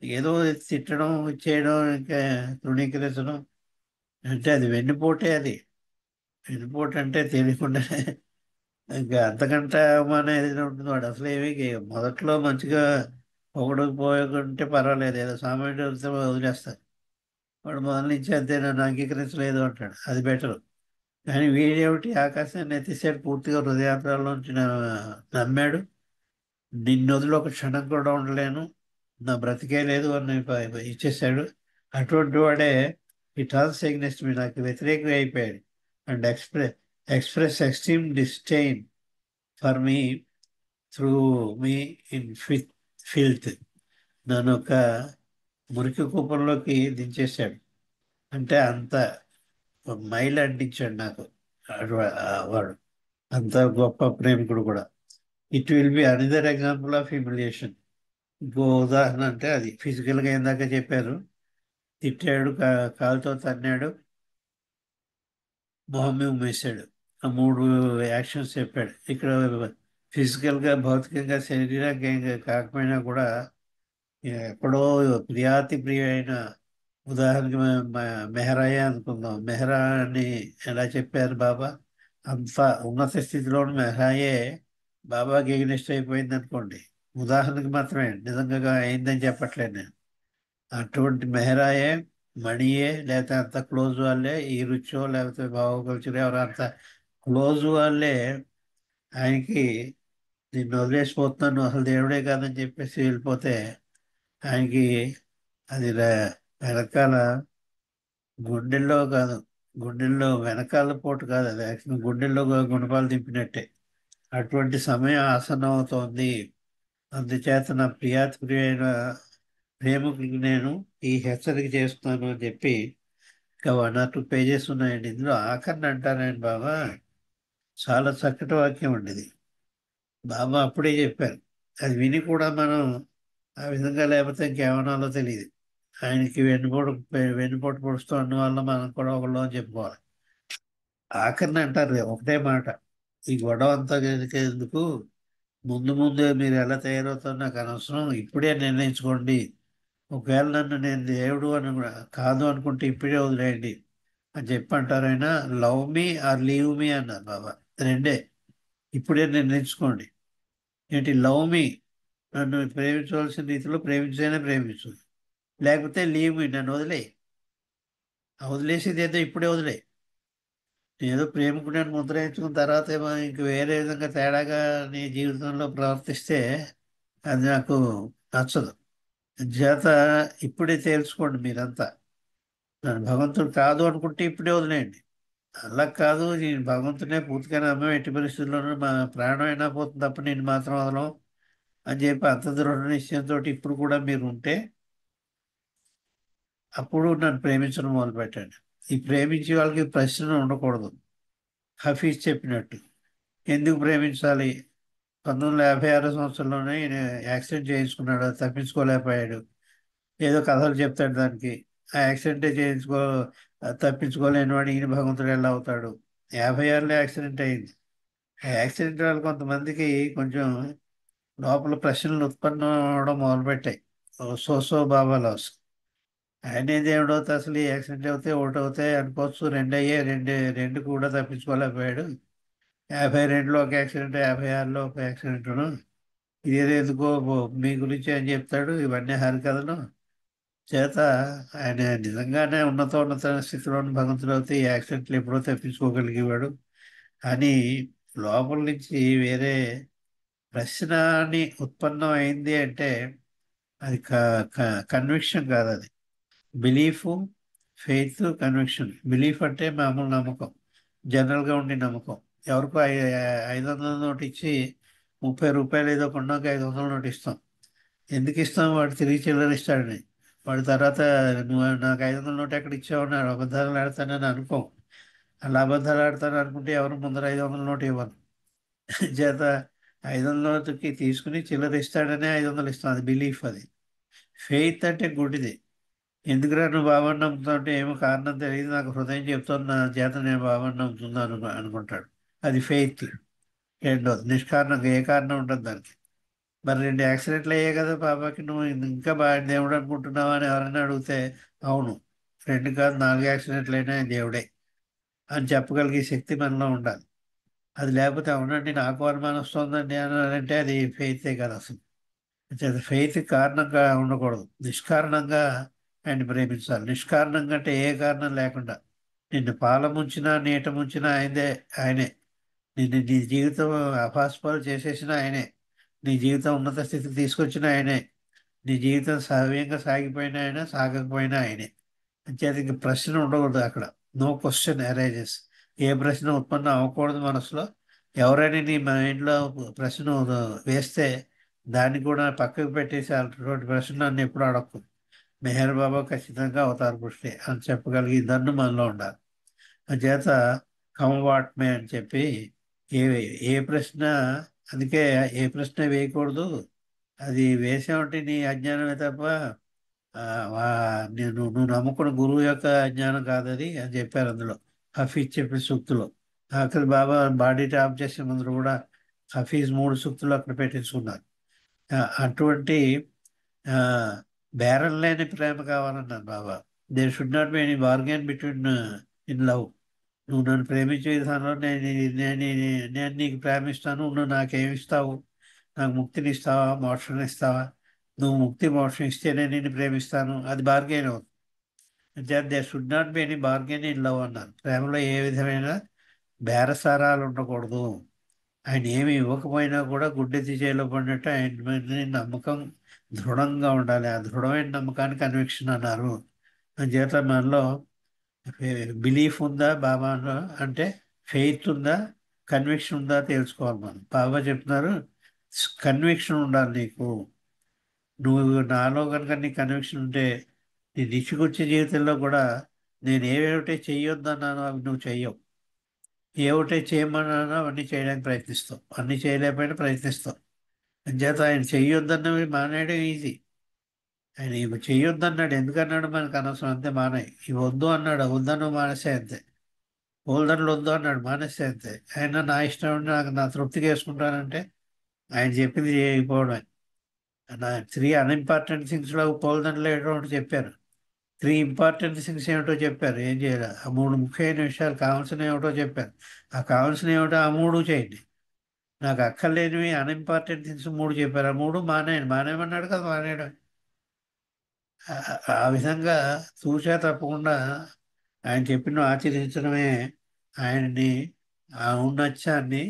ఏదో తిట్టడం చేయడం ఇంకా తృణీకరించడం అంటే అది వెన్నుపోటే. అది వెన్నుపోటు అంటే తెలియకుండానే ఇంకా అంతకంటే అవమానం ఏదైనా ఉంటుంది. వాడు అసలు ఏమి మొదట్లో మంచిగా పోయకుంటే పర్వాలేదు, ఏదో సామాన్యుడు వదిలేస్తారు. వాడు మొదల నుంచి అంతే, నన్ను అంగీకరించలేదు అంటాడు, అది బెటరు. కానీ వీడేమిటి ఆకాశాన్ని ఎత్తిసాడు, పూర్తిగా హృదయాంతరాల్లోంచి నమ్మాడు, నిన్ను వదిలి ఒక క్షణం కూడా ఉండలేను, నా బ్రతికే లేదు అని ఇచ్చేసాడు. అటువంటి వాడే ఈ టర్న్స్ ఎగ్నెస్ట్ మీ, నాకు వ్యతిరేకం అయిపోయాడు. And express extreme disdain for me through me in filth. నన్ను ఒక మురికి కూపంలోకి దించేశాడు, అంటే అంత మైలు అంటించాడు నాకు వాడు, అంత గొప్ప ప్రేమికుడు కూడా. It will be another example of humiliation. ఇంకో ఉదాహరణ అంటే అది ఫిజికల్గా ఇందాక చెప్పారు, తిట్టాడు, కాలుతో తన్నాడు, మొహం మీద ఉమ్మేశాడు, ఆ 3 యాక్షన్స్ చెప్పాడు. ఇక్కడ ఫిజికల్గా భౌతికంగా శరీరంగా కాకపోయినా కూడా ఎక్కడో ప్రియాతి ప్రియమైన, ఉదాహరణకి మెహరాయే అనుకుందాం. మెహరా అని ఎలా చెప్పారు బాబా, అంత ఉన్నత స్థితిలో మెహరాయే బాబాకి ఎగ్నెస్ట్ అయిపోయింది అనుకోండి, ఉదాహరణకి మాత్రమే, నిజంగా అయిందని చెప్పట్లేదు నేను. అటువంటి మెహరాయే, మణియే, లేకపోతే అంత క్లోజ్ వాళ్ళే, ఈ రుచో లేకపోతే భావకల్చర్ ఎవరు అంత క్లోజ్ వాళ్ళే ఆయనకి నిన్ను వదిలేసిపోతున్నాను, అసలు దేవుడే కాదని చెప్పేసి వెళ్ళిపోతే ఆయనకి అది వెనకాల గుండెల్లో కాదు, గుండెల్లో వెనకాల పోటు కాదు, అది యాక్చువల్ గుండెల్లో గుణపాలు దింపినట్టే. అటువంటి సమయం ఆసనం అవుతోంది. అందుచేత నా ప్రియాతి ప్రియమైన ప్రేమకుడికి నేను ఈ హెచ్చరిక చేస్తున్నాను అని చెప్పి ఇంకా 1 or 2 పేజెస్ ఉన్నాయండి. ఇందులో ఆఖరిని అంటానండి బాబా, చాలా చక్కటి వాక్యం అండి ఇది. బాబా అప్పుడే చెప్పారు. అది విని కూడా మనం ఆ విధంగా లేకపోతే ఇంకేమనాలో తెలియదు. ఆయనకి వెన్నుపోటు పొడుస్తూ ఉన్న వల్ల మనం కూడా ఒకళ్ళు అని చెప్పుకోవాలి. ఆఖరిని అంటారు ఒకటే మాట, ఈ గొడవ అంతా ఎందుకు, ముందు ముందే మీరు ఎలా తయారవుతారో నాకు అనవసరం, ఇప్పుడే నిర్ణయించుకోండి. ఒకవేళ నన్ను నేను దేవుడు అని కాదు అనుకుంటే ఇప్పుడే వదిలేయండి అని చెప్పి అంటారు. ఆయన love me or leave me అన్నారు బాబా. రెండే, ఇప్పుడే నిర్ణయించుకోండి. ఏంటి? లవ్ మీ, నన్ను ప్రేమించవలసిన రీతిలో ప్రేమించైనా ప్రేమించు, లేకపోతే లీవ్ మీ, నన్ను వదిలేయి. వదిలేసేది ఏదో ఇప్పుడే వదిలే. ఏదో ప్రేమికుడని ముద్ర వేయించుకున్న తర్వాత ఏమో ఇంక వేరే విధంగా తేడాగా నీ జీవితంలో ప్రవర్తిస్తే అది నాకు నచ్చదు. చేత ఇప్పుడే తేల్చుకోండి మీరంతా. నన్ను భగవంతుడు కాదు అనుకుంటే ఇప్పుడే వదిలేయండి. అలా కాదు, నేను భగవంతునే పూర్తిగా నమ్మం, ఎట్టి పరిస్థితుల్లోనూ మా ప్రాణం అయినా పోతుంది తప్ప నేను మాత్రం వదలం అని చెప్పి అంత దృఢ నిశ్చయంతో ఇప్పుడు కూడా మీరు ఉంటే అప్పుడు నన్ను ప్రేమించడం మొదలుపెట్టండి. ఈ ప్రేమించే వాళ్ళకి ప్రశ్న ఉండకూడదు. హఫీజ్ చెప్పినట్టు ఎందుకు ప్రేమించాలి? 1956 సంవత్సరంలోనే ఈయన యాక్సిడెంట్ చేయించుకున్నాడు, అది తప్పించుకోలేకపోయాడు. ఏదో కథలు చెప్తాడు దానికి. ఆ యాక్సిడెంటే తప్పించుకోలేని వాడు ఈయన భగవంతుడు ఎలా అవుతాడు? 56లో యాక్సిడెంట్ అయింది. ఆ యాక్సిడెంట్ వల్ల కొంతమందికి కొంచెం లోపల ప్రశ్నలు ఉత్పన్నం అవడం మొదలుపెట్టాయి. సో బాబాలోస్ ఆయన దేవుడు అవుతే అసలు ఈ యాక్సిడెంట్ అవుతే ఒకటి అవుతాయి అనుకోవచ్చు, రెండు అయ్యే, రెండు కూడా తప్పించుకోలేకపోయాడు. 52లో ఒక యాక్సిడెంట్, 56లో ఒక యాక్సిడెంట్ను, ఇదేదో ఎందుకో మీ గురించి అని చెప్తాడు. ఇవన్నీ హరికథలు. చేత ఆయన నిజంగానే ఉన్నత స్థితిలోని భగవంతుడు అవుతే ఈ యాక్సిడెంట్లు ఎప్పుడో తప్పించుకోగలిగేవాడు అని లోపల నుంచి వేరే ప్రశ్న అని ఉత్పన్నం అయింది అంటే అది కన్విక్షన్ కాదు, అది బిలీఫ్, ఫెయిత్, కన్విక్షన్. బిలీఫ్ అంటే మామూలు నమ్మకం, జనరల్గా ఉండే నమ్మకం. ఎవరికో 500 నోటు ఇచ్చి 30 రూపాయలు ఏదో కొన్నాక 500 నోటు ఇస్తాం. ఎందుకు ఇస్తాం? వాడు తిరిగి చిల్లర ఇస్తాడని. వాడి తర్వాత నువ్వు నాకు 500 నోటు ఎక్కడ ఇచ్చావన్నాడు, అబద్ధాలు ఆడతానని అనుకోం. అలా అబద్ధాలు ఆడతాను అనుకుంటే ఎవరు ముందర 500 నోటు ఇవ్వరు. చేత 500 నోటుకి తీసుకుని చిల్లర ఇస్తాడనే 500 ఇస్తాం. అది బిలీఫ్. అది ఫెయిత్ అంటే గుడ్డిది. ఎందుకురా నువ్వు బాబాని నమ్ముతావు అంటే ఏమో కారణం తెలియదు, నాకు హృదయం చెప్తాను, నా చేత నేను బాబాని నమ్ముతున్నాను అనుకుంటాడు. అది ఫెయిత్. రెండోది నిష్కారణంగా, ఏ కారణం ఉండదు దానికి. మరి 2 యాక్సిడెంట్లు అయ్యాయి కదా బాబాకి, నువ్వు ఇంకా బాగా దేవుడు అనుకుంటున్నావా అని ఎవరైనా అడిగితే అవును, 2 కాదు 4 యాక్సిడెంట్లు అయినా ఆయన దేవుడే అని చెప్పగలిగే శక్తి మనలో ఉండాలి. అది లేకపోతే అవునండి నాకు అనుమానం వస్తుందండి అని అంటే అది ఫెయితే కదా అసలు. ఫెయిత్ కారణంగా ఉండకూడదు, నిష్కారణంగా ఆయన ప్రేమించాలి. నిష్కారణంగా అంటే ఏ కారణం లేకుండా. నిన్ను పాల ముంచినా నీట ముంచినా ఆయనే. నీ జీవితం అపాస్పాలు చేసేసిన ఆయనే. నీ జీవితం ఉన్నత స్థితికి తీసుకొచ్చిన ఆయనే. నీ జీవితం సవ్యంగా సాగిపోయిన ఆయన, సాగకపోయినా ఆయనే. అంచేది ఇంక ప్రశ్న ఉండకూడదు అక్కడ. No question arises. ఏ ప్రశ్న ఉత్పన్నం అవ్వకూడదు మనసులో. ఎవరైనా నీ మైండ్లో ప్రశ్న వేస్తే దాన్ని కూడా పక్కకు పెట్టేసి అటువంటి ప్రశ్న నన్ను ఎప్పుడు అడగకు. మెహర్ బాబా ఖచ్చితంగా అవతార పురుషుడే అని చెప్పగలిగి దన్ను మనలో ఉండాలి. చేత కమవాట్మే అని చెప్పి ఏ ఏ ప్రశ్న, అందుకే ఏ ప్రశ్న వేయకూడదు. అది వేసామంటే నీ అజ్ఞానమే తప్ప నువ్వు నమ్ముకున్న గురువు యొక్క అజ్ఞానం కాదది అని చెప్పారు అందులో. హఫీజ్ చెప్పిన సూక్తులు అక్కడ బాబా బాడీ టాప్ చేసే ముందు కూడా హఫీజ్ 3 సూక్తులు అక్కడ పెట్టించుకున్నారు. అటువంటి బేరం లేని ప్రేమ కావాలన్నారు Baba. There should not be any bargain between in love. నువ్వు నన్ను ప్రేమించే విధానంలో నేను నీకు ప్రేమిస్తాను, నువ్వు నాకేమిస్తావు? నాకు ముక్తిని ఇస్తావా, మోక్షాన్ని ఇస్తావా? నువ్వు ముక్తి మోక్షం ఇస్తేనే నేను ప్రేమిస్తాను, అది బార్గెన్ అవుతుంది. There should not be any bargain in love అన్నారు. ప్రేమలో ఏ విధమైన బేరసారాలు ఉండకూడదు. ఆయన ఏమి ఇవ్వకపోయినా కూడా గుడ్డెత్తి చేలో పడినట్టు ఆయన మీద నమ్మకం దృఢంగా ఉండాలి. ఆ దృఢమైన నమ్మకాన్ని కన్విక్షన్ అన్నారు. చేత మనలో బిలీఫ్ ఉందా బాబాలో అంటే, ఫెయిత్ ఉందా, కన్విక్షన్ ఉందా తెలుసుకోవాలి మనం. బాబా చెప్తున్నారు కన్విక్షన్ ఉండాలి నీకు. నువ్వు నాలో కనుక నీ కన్విక్షన్ ఉంటే నీ దిశకొచ్చే జీవితంలో కూడా నేను ఏవేమిటే చెయ్యొద్దన్నానో అవి నువ్వు చెయ్యవు. ఏ ఒకటి చేయమన్నా అవన్నీ చేయడానికి ప్రయత్నిస్తాం, అన్నీ చేయలేకపోయినా ప్రయత్నిస్తాం. అంచేత ఆయన చెయ్యొద్దన్నవి మానేయడం ఈజీ. ఆయన ఇవి చెయ్యొద్దన్నాడు, ఎందుకన్నాడు మనకు అనవసరం, అంతే మానేయి. ఇవి వద్దు అన్నాడు, వద్దను మానేసే అంతే. ఓల్డన్లు వద్దు అన్నాడు, మానేస్తే అంతే. ఆయన నా ఇష్టం ఉండి నాకు నా తృప్తికి వేసుకుంటానంటే ఆయన చెప్పింది చేయకపోవడమే. నా 3 అన్ఇంపార్టెంట్ థింగ్స్లో పోల్దండలు ఏమిటో చెప్పారు, 3 ఇంపార్టెంట్ థింగ్స్ ఏమిటో చెప్పారు, ఏం చేయాలి. ఆ 3 ముఖ్యమైన విషయాలు కావాల్సిన ఏమిటో చెప్పారు, ఆ కావాల్సిన ఏమిటో ఆ 3 చేయండి. నాకు అక్కర్లేనివి అన్ఇంపార్టెంట్ థింగ్స్ 3 చెప్పారు, ఆ 3 మానేయండి. మానేయమన్నాడు కదా, మానేయడం. ఆ విధంగా చూసా తప్పకుండా ఆయన చెప్పిన ఆచరించడమే ఆయన్ని ఆ ఉన్నత్యాన్ని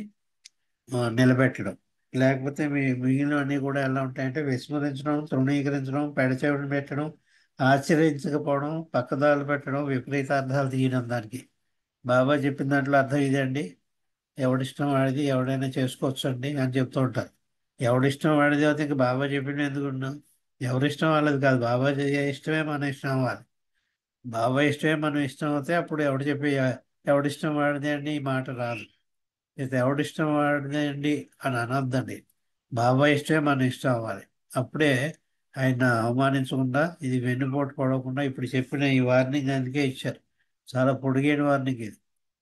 నిలబెట్టడం. లేకపోతే మిగిలినవన్నీ కూడా ఎలా ఉంటాయంటే విస్మరించడం, తృణీకరించడం, పెడచెవిన పెట్టడం, ఆశ్చర్యించకపోవడం, పక్కదారులు పెట్టడం, విపరీతార్థాలు తీయడం. దానికి బాబా చెప్పిన దాంట్లో అర్థం ఇదండి, ఎవడిష్టం వాడిది, ఎవడైనా చేసుకోవచ్చు అండి అని చెప్తూ ఉంటారు. ఎవడిష్టం వాడిది అయితే ఇంక బాబా చెప్పింది ఎందుకున్నాం. ఎవరిష్టం వాళ్ళది కాదు, బాబా ఇష్టమే మన ఇష్టం అవ్వాలి. బాబా ఇష్టమే మనం ఇష్టం అవుతే అప్పుడు ఎవడిష్టం వాడిది అండి ఈ మాట రాదు. ఇది ఎవడిష్టం వాడిది అండి అని అనొద్దండి, బాబా ఇష్టమే మన ఇష్టం అవ్వాలి. అప్పుడే ఆయన అవమానించకుండా, ఇది వెన్నుపోటు పడకుండా ఇప్పుడు చెప్పిన ఈ వార్నింగ్ అందుకే ఇచ్చారు. చాలా పొడిగైన వార్నింగ్ ఇది,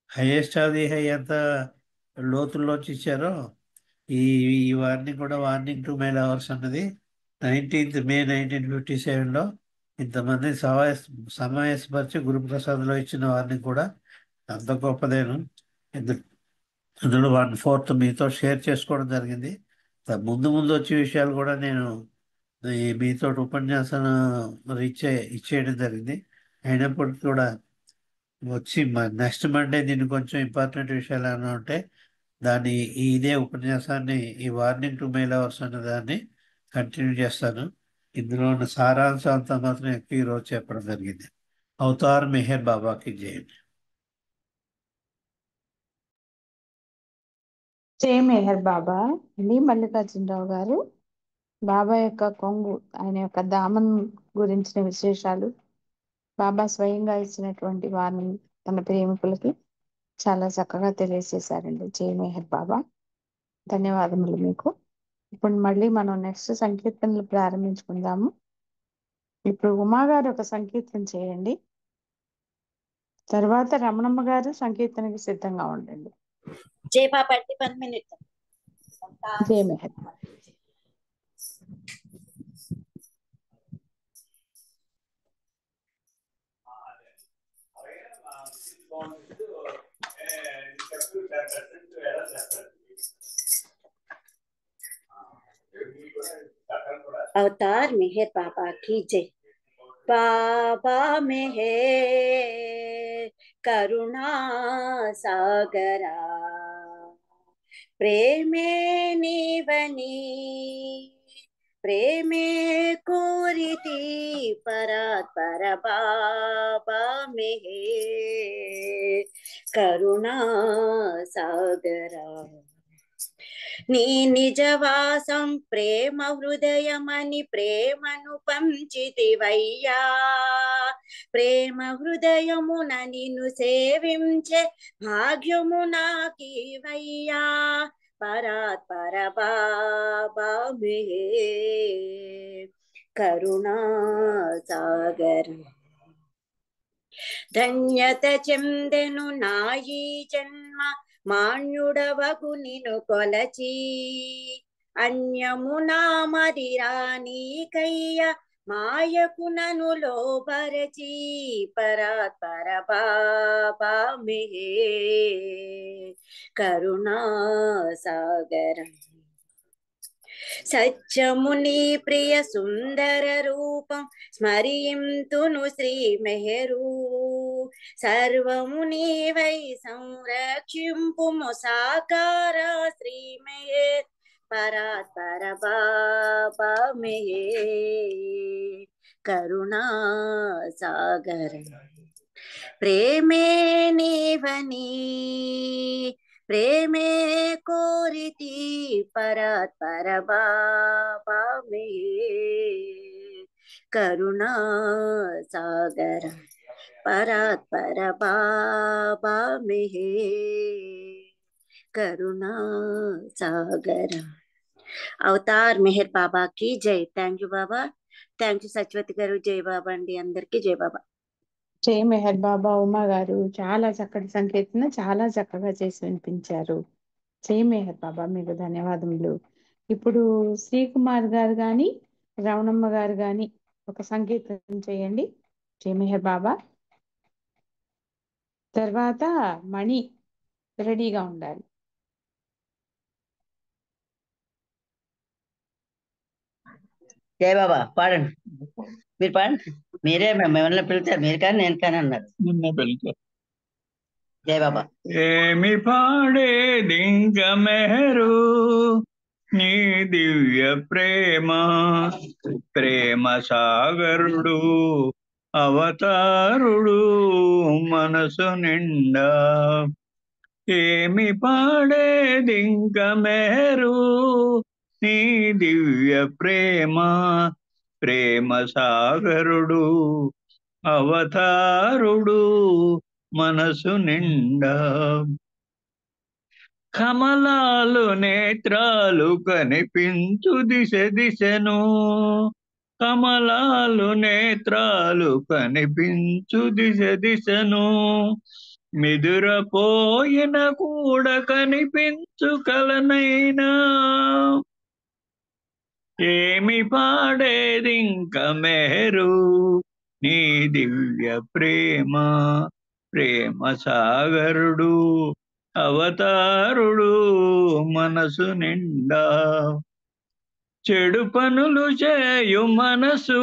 హైయెస్ట్ ఆఫ్ ది హై ఎంత లోతుల్లోంచి ఇచ్చారో ఈ ఈ వార్నింగ్ కూడా. వార్నింగ్ టు మై లవర్స్ అన్నది 19th May 1957లో ఇంతమంది సమావేశపరిచి గురుప్రసాద్లో ఇచ్చిన వార్నింగ్ కూడా అంత గొప్పదేను. అందులో 1/4 మీతో షేర్ చేసుకోవడం జరిగింది. ముందు ముందు వచ్చే విషయాలు కూడా నేను మీతో ఉపన్యాసం ఇచ్చేయడం జరిగింది. అయినప్పటికీ కూడా వచ్చి నెక్స్ట్ మండే దీన్ని కొంచెం ఇంపార్టెంట్ విషయాలు ఏమైనా ఉంటే దాన్ని ఇదే ఉపన్యాసాన్ని, ఈ వార్నింగ్ టు మై లవర్స్ అనే దాన్ని కంటిన్యూ చేస్తాను. ఇందులో ఉన్న సారాంశం అంతా మాత్రం ఎక్కువ ఈరోజు చెప్పడం జరిగింది. అవతార్ మెహర్ బాబాకి జయండి. జై మెహర్ బాబా అండి. మల్లికార్జునరావు గారు బాబా యొక్క కొంగు, ఆయన యొక్క దామన్ గురించిన విశేషాలు, బాబా స్వయంగా ఇచ్చినటువంటి వారిని తన ప్రేమికులకి చాలా చక్కగా తెలియజేశారండి. జై మెహర్ బాబా, ధన్యవాదములు మీకు. ఇప్పుడు మళ్ళీ మనం నెక్స్ట్ సంకీర్తనలు ప్రారంభించుకుందాము. ఇప్పుడు ఉమా గారు ఒక సంకీర్తన చేయండి, తర్వాత రమణమ్మ గారు సంకీర్తనకి సిద్ధంగా ఉండండి. జై బాబా 1 minute. జై మెహర్. अवतार मेहर बाबा की जय। बाबा मेहर करुणा सागरा, प्रेमे नीवनी प्रेमे कोरिति परात्पर बाबा मेहर करुणा सागरा। నీ నిజవాసం ప్రేమ హృదయమని ప్రేమను పంచితివయ్యా, ప్రేమ హృదయమున నిన్ను సేవించే భాగ్యము నాకివయ్యా, పరాత్పర బాబా మెహర్ కరుణా సాగర. ధన్యత చెందెను నాయీ జన్మ మాన్యుడవగు నిను కొలచి, అన్యము నామదిరానీకయ్య మాయకు నను లోపరచి, పరాత్పర బాబా మెహర్ కరుణా సాగర. సత్యముని ప్రియ సుందర రూపం స్మరింతును శ్రీ మెహరు, సర్వము నీవై సంరక్షింపుము సాకార శ్రీ మెహర్, పరాత్పర బాబా మెహర్ కరుణా సాగర. ప్రేమే నీవని ప్రేమే కోరితి పరాత్పర బాబా మెహర్ కరుణా సాగర. परात्पर बाबा मेहेर करुणा सागर అవతార్ మెహర్ బాబాకి జై. Thank you Baba. Thank you Satyavathi గారు. జై బాబా అండి. అందరికి జై బాబా. జై మెహర్ బాబా. ఉమా గారు చాలా చక్కటి సంకీర్తన చాలా చక్కగా చేసి వినిపించారు. జై మెహర్ బాబా, మీకు ధన్యవాదములు. ఇప్పుడు శ్రీకుమార్ గారు గాని రమణమ్మ గారు గాని ఒక సంకీర్తన చేయండి. జై మెహర్ బాబా. తర్వాత మణి రెడీగా ఉండాలి. జై బాబా పాడండి. మీరు పాడండి. మీరే మిమ్మల్ని పిలిచారు. మీరు కానీ నేను కానీ అన్నారు. నిన్నే పిలిచారు. జై బాబా. ఏమి పాడేదింక మెహరు నీ దివ్య ప్రేమ, ప్రేమ సాగరుడు అవతారుడు మనసు నిండా. ఏమి పాడేదింక మెహరు నీ దివ్య ప్రేమ, ప్రేమ సాగరుడు అవతారుడు మనసు నిండా. కమలాలు నేత్రాలు కనిపించు దిశ దిశను, కమలాలు నేత్రాలు కనిపించు దిశ దిశను, మిదురపోయిన కూడా కనిపించు కలనైనా. ఏమి పాడేదింక మెహరు నీ దివ్య ప్రేమ, ప్రేమ సాగరుడు అవతారుడు మనసు నిండా. చెడు పనులు చేయు మనసు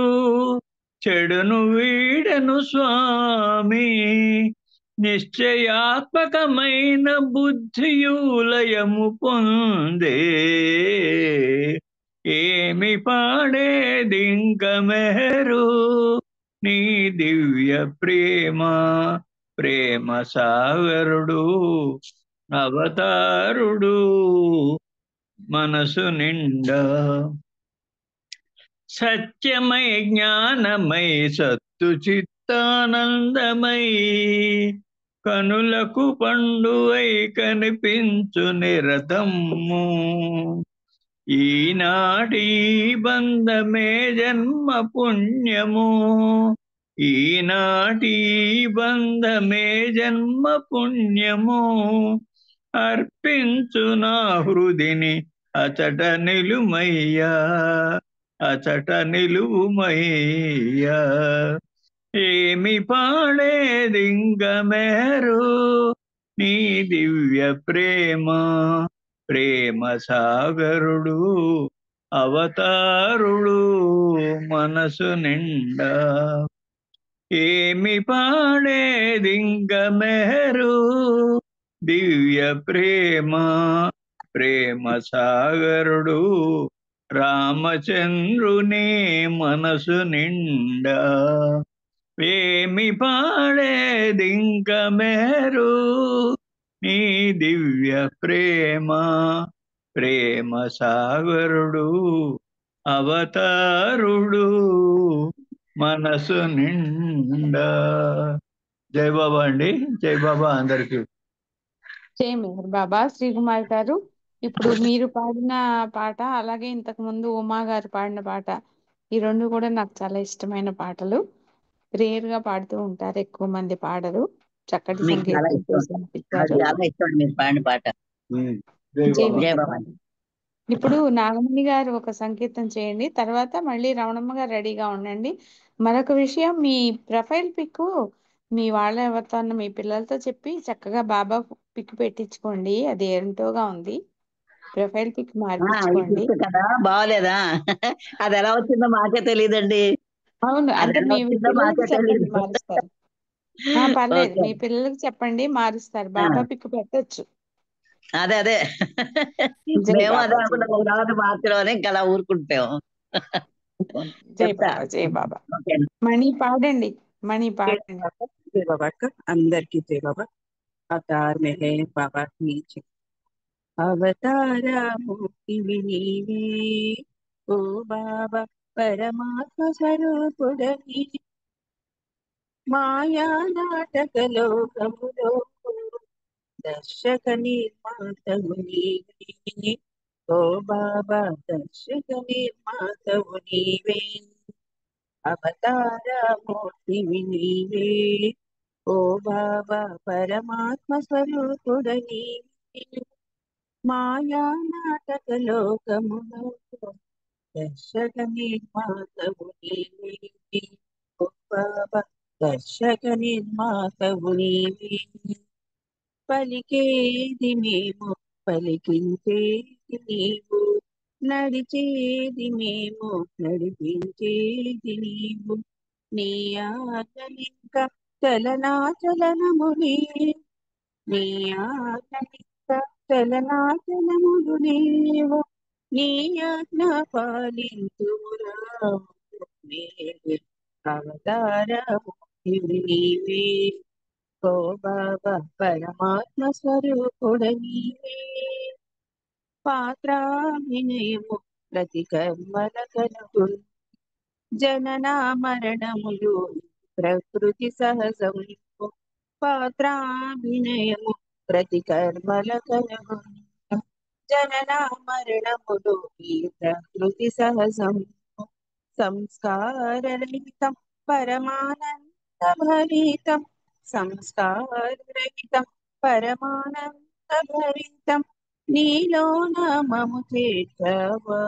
చెడును వీడెను స్వామి, నిశ్చయాత్మకమైన బుద్ధియులయము పొందే. ఏమి పాడేదింక మెహరు నీ దివ్య ప్రేమ, ప్రేమ సాగరుడు అవతారుడు మనసు నిండా. సత్యమై జ్ఞానమై సత్తు చిత్తానందమై కనులకు పండువై కనిపించు నిరతము. ఈనాటి బంధమే జన్మ పుణ్యము, ఈనాటి బంధమే జన్మ పుణ్యము. అర్పించు నా హృదిని అచట నిలుమయ్యా, అచట నిలుమయ్యా. ఏమి పాడేదింక మెహరు నీ దివ్య ప్రేమ, ప్రేమ సాగరుడు అవతారుడు మనసు నిండా. ఏమి పాడేదింక మెహరు దివ్య ప్రేమ, ప్రేమ సాగరుడు రామచంద్రుని మనసు నిండా. ఏమి పాడేదింక మెహరు నీ దివ్య ప్రేమ, ప్రేమ సాగరుడు అవతారుడు మనసు నిండా. జై బాబా అండి. జై బాబా అందరికి. జై మెహర్ బాబా. శ్రీకుమార్ గారు ఇప్పుడు మీరు పాడిన పాట అలాగే ఇంతకు ముందు ఉమా గారు పాడిన పాట, ఈ రెండు కూడా నాకు చాలా ఇష్టమైన పాటలు. రేర్ గా పాడుతూ ఉంటారు, ఎక్కువ మంది పాడరు. చక్కటి మీకు చాలా సంగీతం ఇష్టం, చేసి నాకు వినిపించారు. చాలా ఇష్టం మీరు పాడిన పాట. జై జై మెహర్ బాబా. బాబా. ఇప్పుడు నాగమణి గారు ఒక సంకీర్తన చేయండి, తర్వాత మళ్ళీ రమణమ్మ గారు రెడీగా ఉండండి. మరొక విషయం, మీ ప్రొఫైల్ పిక్ మీ వాళ్ళ ఎవరితో మీ పిల్లలతో చెప్పి చక్కగా బాబా పిక్ పెట్టించుకోండి. అది ఏంటోగా ఉంది, ప్రొఫైల్ పిక్ ఈ మార్పించుకోండి. పిక్ కదా బాగోలేదా? అది ఎలా వచ్చిందో మాకే తెలియదండి. అవును, అది అంటే ఎలా మీ వచ్చిందో పిల్లలకి మాకే చెప్పండి, తెలియదు. మారుస్తారు. పర్లేదు, ఓకే. మీ పిల్లలకి చెప్పండి, మారుస్తారు. బాబా పిక్ పెట్టొచ్చు. అదే అదే జై మేము అదే బాబా, జై అనుకున్నాం, బాబా, తర్వాత మార్చడం అని ఇంకా అలా ఊరుకుంటాం. జై చెప్తా. బాబా, జై బాబా. ఓకే. మణి పాడండి, మణి जय పాడండి. बाबा, जय बाबा का अंदर की जय बाबा। अवतार में है बाबा नीचे, అవతారమూర్తి నీవే ఓ బాబా, పరమాత్మ స్వరూపుడని మాయా నాటక లోకములో దర్శక నిర్మాతవు నీవే. ఓ బాబా దర్శక నిర్మాతవు నీవే, అవతార మూర్తివి నీవే. ఓ బాబా పరమాత్మ స్వరూపుడ నీవే. మాయా నాటక లోకములో దర్శక నిర్మాతవు నీవే. ఓ బాబా దర్శక నిర్మాతవు నీవే. పలికేది మేము పలికించేది నీవు, నడిచేది మేము నడిపించేది నీవు. నీ ఆజ్ఞలింక చలనాచలనములే, నీ ఆజ్ఞలింక చలనాచలములు నీవు. నీ ఆజ్ఞ పాలింతురా అవతార నీవే. ఓ బాబా పరమాత్మ స్వరూపుడ నీవే. పాత్రాభినయము ప్రతి కర్మల కలుగు, జనన మరణములు ప్రకృతి సహజము. పాత్రాభినయము ప్రతి కర్మల కలుగు, జనన మరణములు ఈ ప్రకృతి సహజం. సంస్కారరహితం పరమానంద భరితం, సంస్కారరహితం పరమానంద భరితం. నీలోన మము చేర్చవా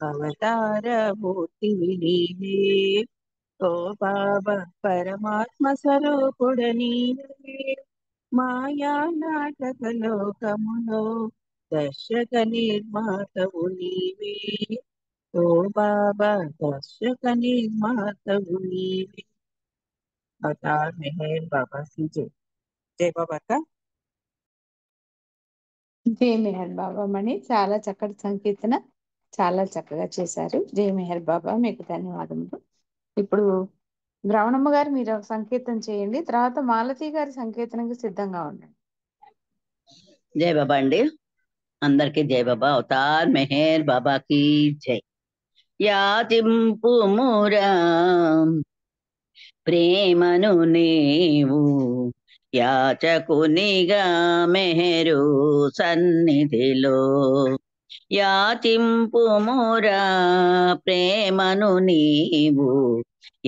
అవతార మూర్తివి నీవే. ఓ బాబా పరమాత్మ స్వరూపుడ నీవే. మాయా నాటక లోకములో దర్శక నిర్మాతవు నీవే. ఓ బాబా దర్శక నిర్మాతవు నీవే. అవతార్ మెహర్ బాబా కి జై. జై బాబా కా. జై మెహర్ బాబా మణి, చాలా చక్కటి సంకీర్తన, చాలా చక్కగా చేశారు. జై మెహర్ బాబా, మీకు ధన్యవాదములు. ఇప్పుడు ద్రవణమ్మ గారు మీరు సంకీర్తన చేయండి, తర్వాత మాలతి గారి సంకీర్తనకి సిద్ధంగా ఉండండి. జై బాబా అండి, అందరికీ జై బాబా. అవతార్ మెహర్ బాబాకి జై. యాచింపుమురా ప్రేమను నీవు, యాచకునిగా మెహరు సన్నిధిలో. యాచింపుమురా ప్రేమను నీవు,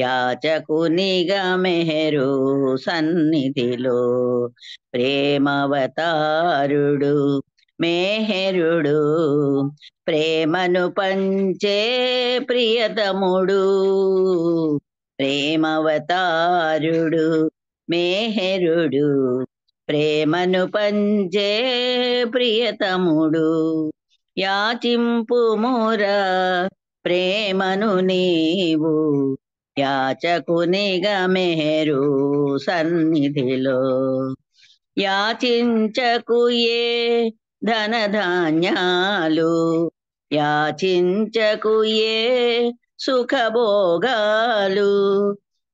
యాచకునిగా మెహరు సన్నిధిలో. ప్రేమవతారుడు మెహరుడు, ప్రేమను పంచే ప్రియతముడు. ప్రేమవతారుడు మెహరుడు, ప్రేమను పంచే ప్రియతముడు. యాచింపుమురా ప్రేమను నీవు, యాచకునిగా మెహరు సన్నిధిలో. యాచించకు ఏ ధనధాన్యాలు, యాచించకు ఏ సుఖభోగాలు.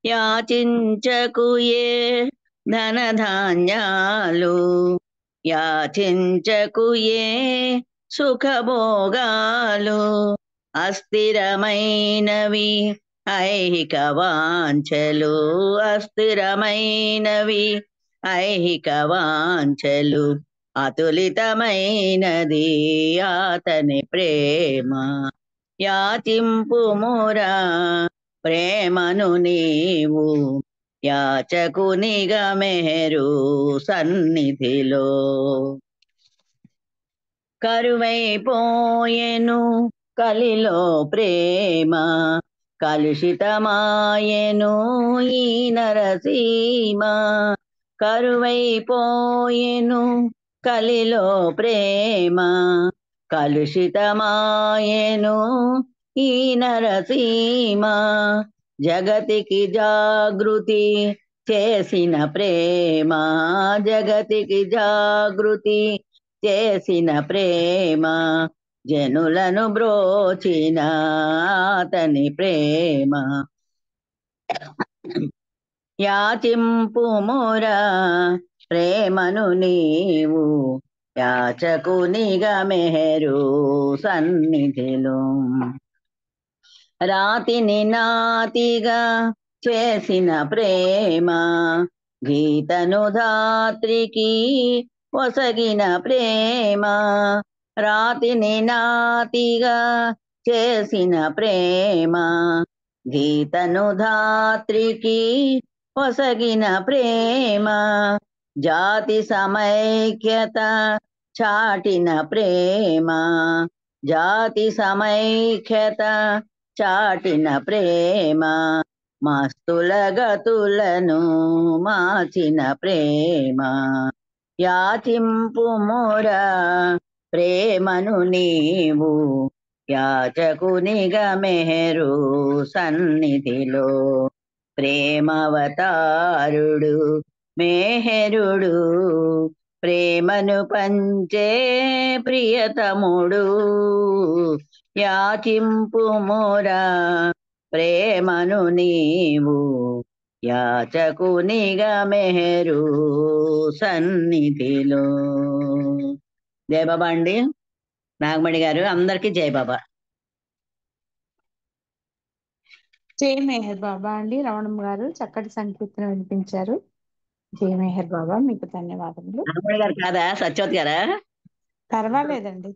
యాచించకు ఏ ధనధాన్యాలు, యాచించకు ఏ సుఖభోగాలు. అస్థిరమైనవి ఐహిక వాంఛలు, అస్థిరమైనవి ఐహిక వాంఛలు. అతులితమైనది అతని ప్రేమ. యాచింపుమురా ప్రేమను నీవు, యాచకునిగా మెహరు సన్నిధిలో. కరువైపోయెను కలిలో ప్రేమ, కలుషితమాయెను ఈ నరసీమ. కరువైపోయెను కలిలో ప్రేమ, కలుషితమాయెను ఈ నరసీమ. జగతికి జాగృతి చేసిన ప్రేమ, జగతికి జాగృతి చేసిన ప్రేమ. జనులను బ్రోచిన అతని ప్రేమ. యాచింపుమురా ప్రేమను నీవు, యాచకునిగా మెహరు సన్నిధిలో. రాతిని నాతిగా చేసిన ప్రేమ గీతను ధాత్రికి ఒసగిన ప్రేమ రాతిని నాతిగా చేసిన ప్రేమ గీతను ధాత్రికి ఒసగిన ప్రేమ జాతి సమైక్యత చాటిన ప్రేమ జాతి సమైక్యత చాటిన ప్రేమ మస్తుల గతులను మార్చిన ప్రేమ యాచింపు మొరా ప్రేమను నీవు యాచకునిగా మెహరు సన్నిధిలో ప్రేమవతారుడు మెహరుడు ప్రేమను పంచే ప్రియతముడు యాచింపు మొరా ప్రేమను నీవు యాచకునిగా మెహరు సన్నిధిలో. జై బాబా అండి. నాగమణి గారు అందరికీ జై బాబా. జై మెహర్ బాబా అండి. రమణమ్మ గారు చక్కటి సంకీర్తన వినిపించారు. జై మెహర్ బాబా, మీకు ధన్యవాదములు. నాగమణి గారు కాదా, సత్యవతి గారా? పర్వాలేదండి,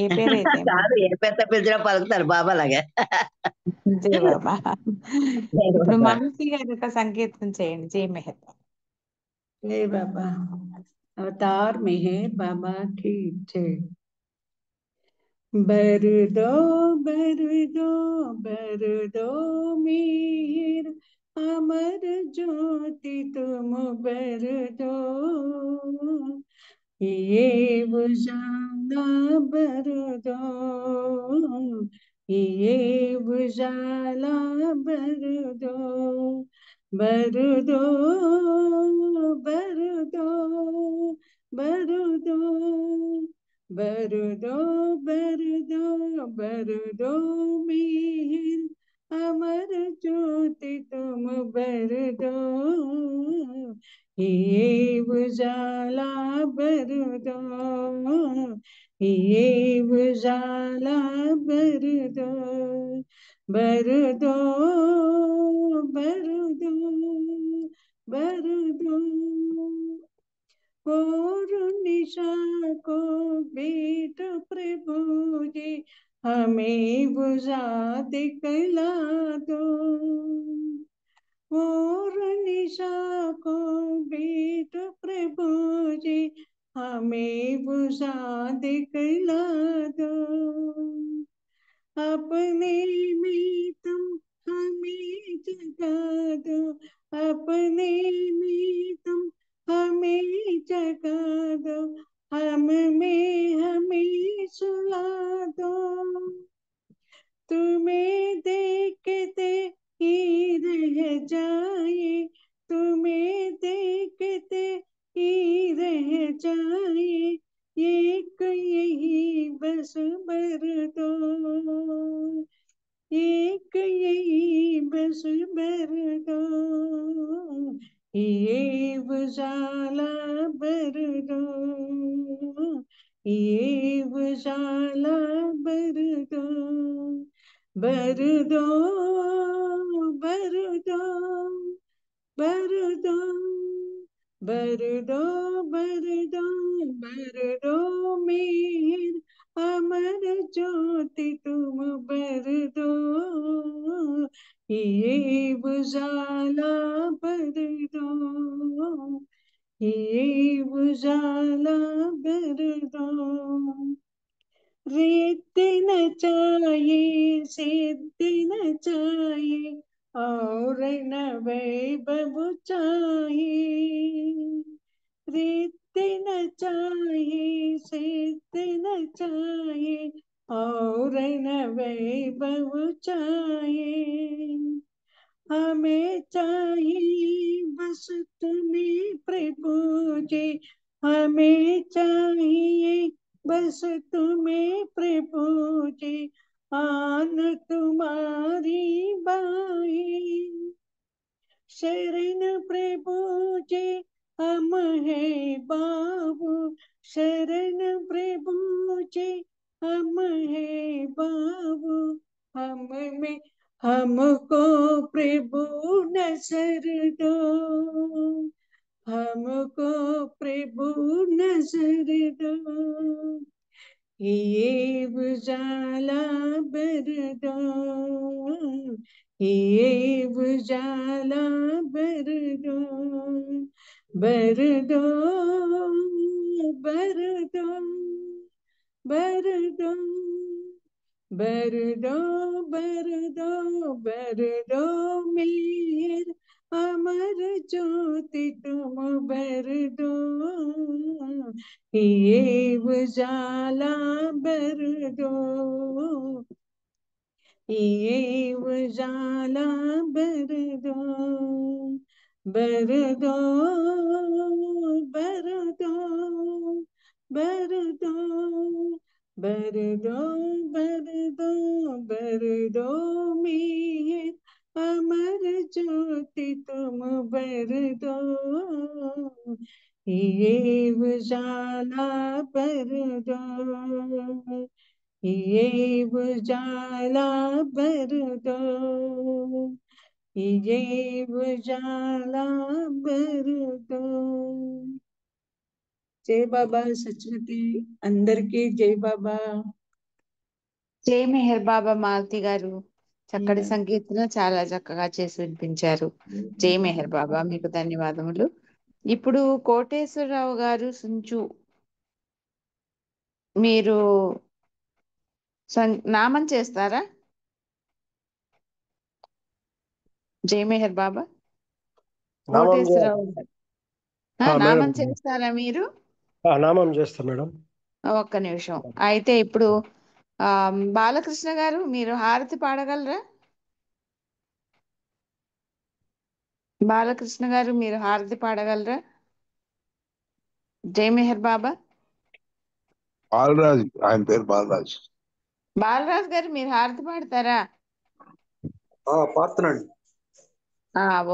ఏ పేరైతే కాదు, ఏ పేరుతో పిలిచినా పలుకుతారు బాబా లాగా. జై బాబా. ఇప్పుడు మానసి గారి యొక్క సంకీర్తన చేయండి. జై మెహర్ బాబా. जय बाबा। अवतार मेहर बाबा की जय। बरदो बरदो बरदो मेहर अमर ज्योति तुम बरदो ये बुझाना बरदो ये बुझाला बरदो बरदो बरदो बरदो बरदो बरदो बरदो मेहर अमर ज्योति तुम बरदो ये उजाला बरदो ये उजाला बरदो बरदो बरदो बरदो और निशा को बेट प्रभु जी हमें बुझा दिखला दो और निशा को बेट प्रभु जी हमें बुझा दिखला दो अपने में तुम हमें जगा दो अपने में तुम हमें जगा दो हम में हमें सुला दो तुम्हें देखते ही रह जाए तुम्हें देखते ही रह जाए एक यही बस भर दो एक यही बस भर दो ये उजाला भर दो ये उजाला भर दो भर दो भर दो भर दो भर दो भर दो भर दो मेहर अमर ज्योति तुम भर दो ये उजाला भर दो ये उजाला भर दो रिद्ध न चाहिए सिद्ध न चाहिए और न वैभव चाहिए रिद्ध न चाहिए सिद्ध न चाहिए और न वैभव चाहिए हमें चाहिए बस तुम्हें प्रभु जी हमें चाहिए बस तुम्हें प्रभु जी आन तुम्हारी बाई शरण प्रभु जी हम है बाबू शरण प्रभु जी हम है बाबू हम में हमको प्रभु नजर दो, हमको प्रभु नजर दो, ये उजाला भर दो, ये उजाला भर दो, भर दो, भर दो, भर दो, भर दो, भर दो, भर दो मेर अमर ज्योति तुम भर दो, ये उजाला भर दो, ये उजाला भर दो, भर दो, भर दो, भर दो, भर दो, भर दो, भर दो मेर अमर ज्योति तुम भर दो, ये उजाला भर दो, ये उजाला भर दो, ये उजाला भर दो। జై బాబా సత్యవతి అందరికీ జై బాబా. జై మెహర్ బాబా మాలతి గారు, చక్కటి సంగీతం చాలా చక్కగా చేసి వినిపించారు. జై మెహర్ బాబా, మీకు ధన్యవాదములు. ఇప్పుడు కోటేశ్వరరావు గారు సుంచు, మీరు నామం చేస్తారా? జై మెహర్ బాబా. కోటేశ్వరరావు గారు నామం చేస్తారా మీరు? నామం చేస్తా మేడం. ఒక్క నిమిషం. అయితే ఇప్పుడు బాలకృష్ణ గారు మీరు హారతి పాడగలరా? బాలకృష్ణ గారు మీరు హారతి పాడగలరా? జై మెహర్ బాబా. బాలరాజు, ఆయన పేరు బాలరాజు. బాలరాజు గారు మీరు హారతి పాడతారా? పాడుతున్నాండి.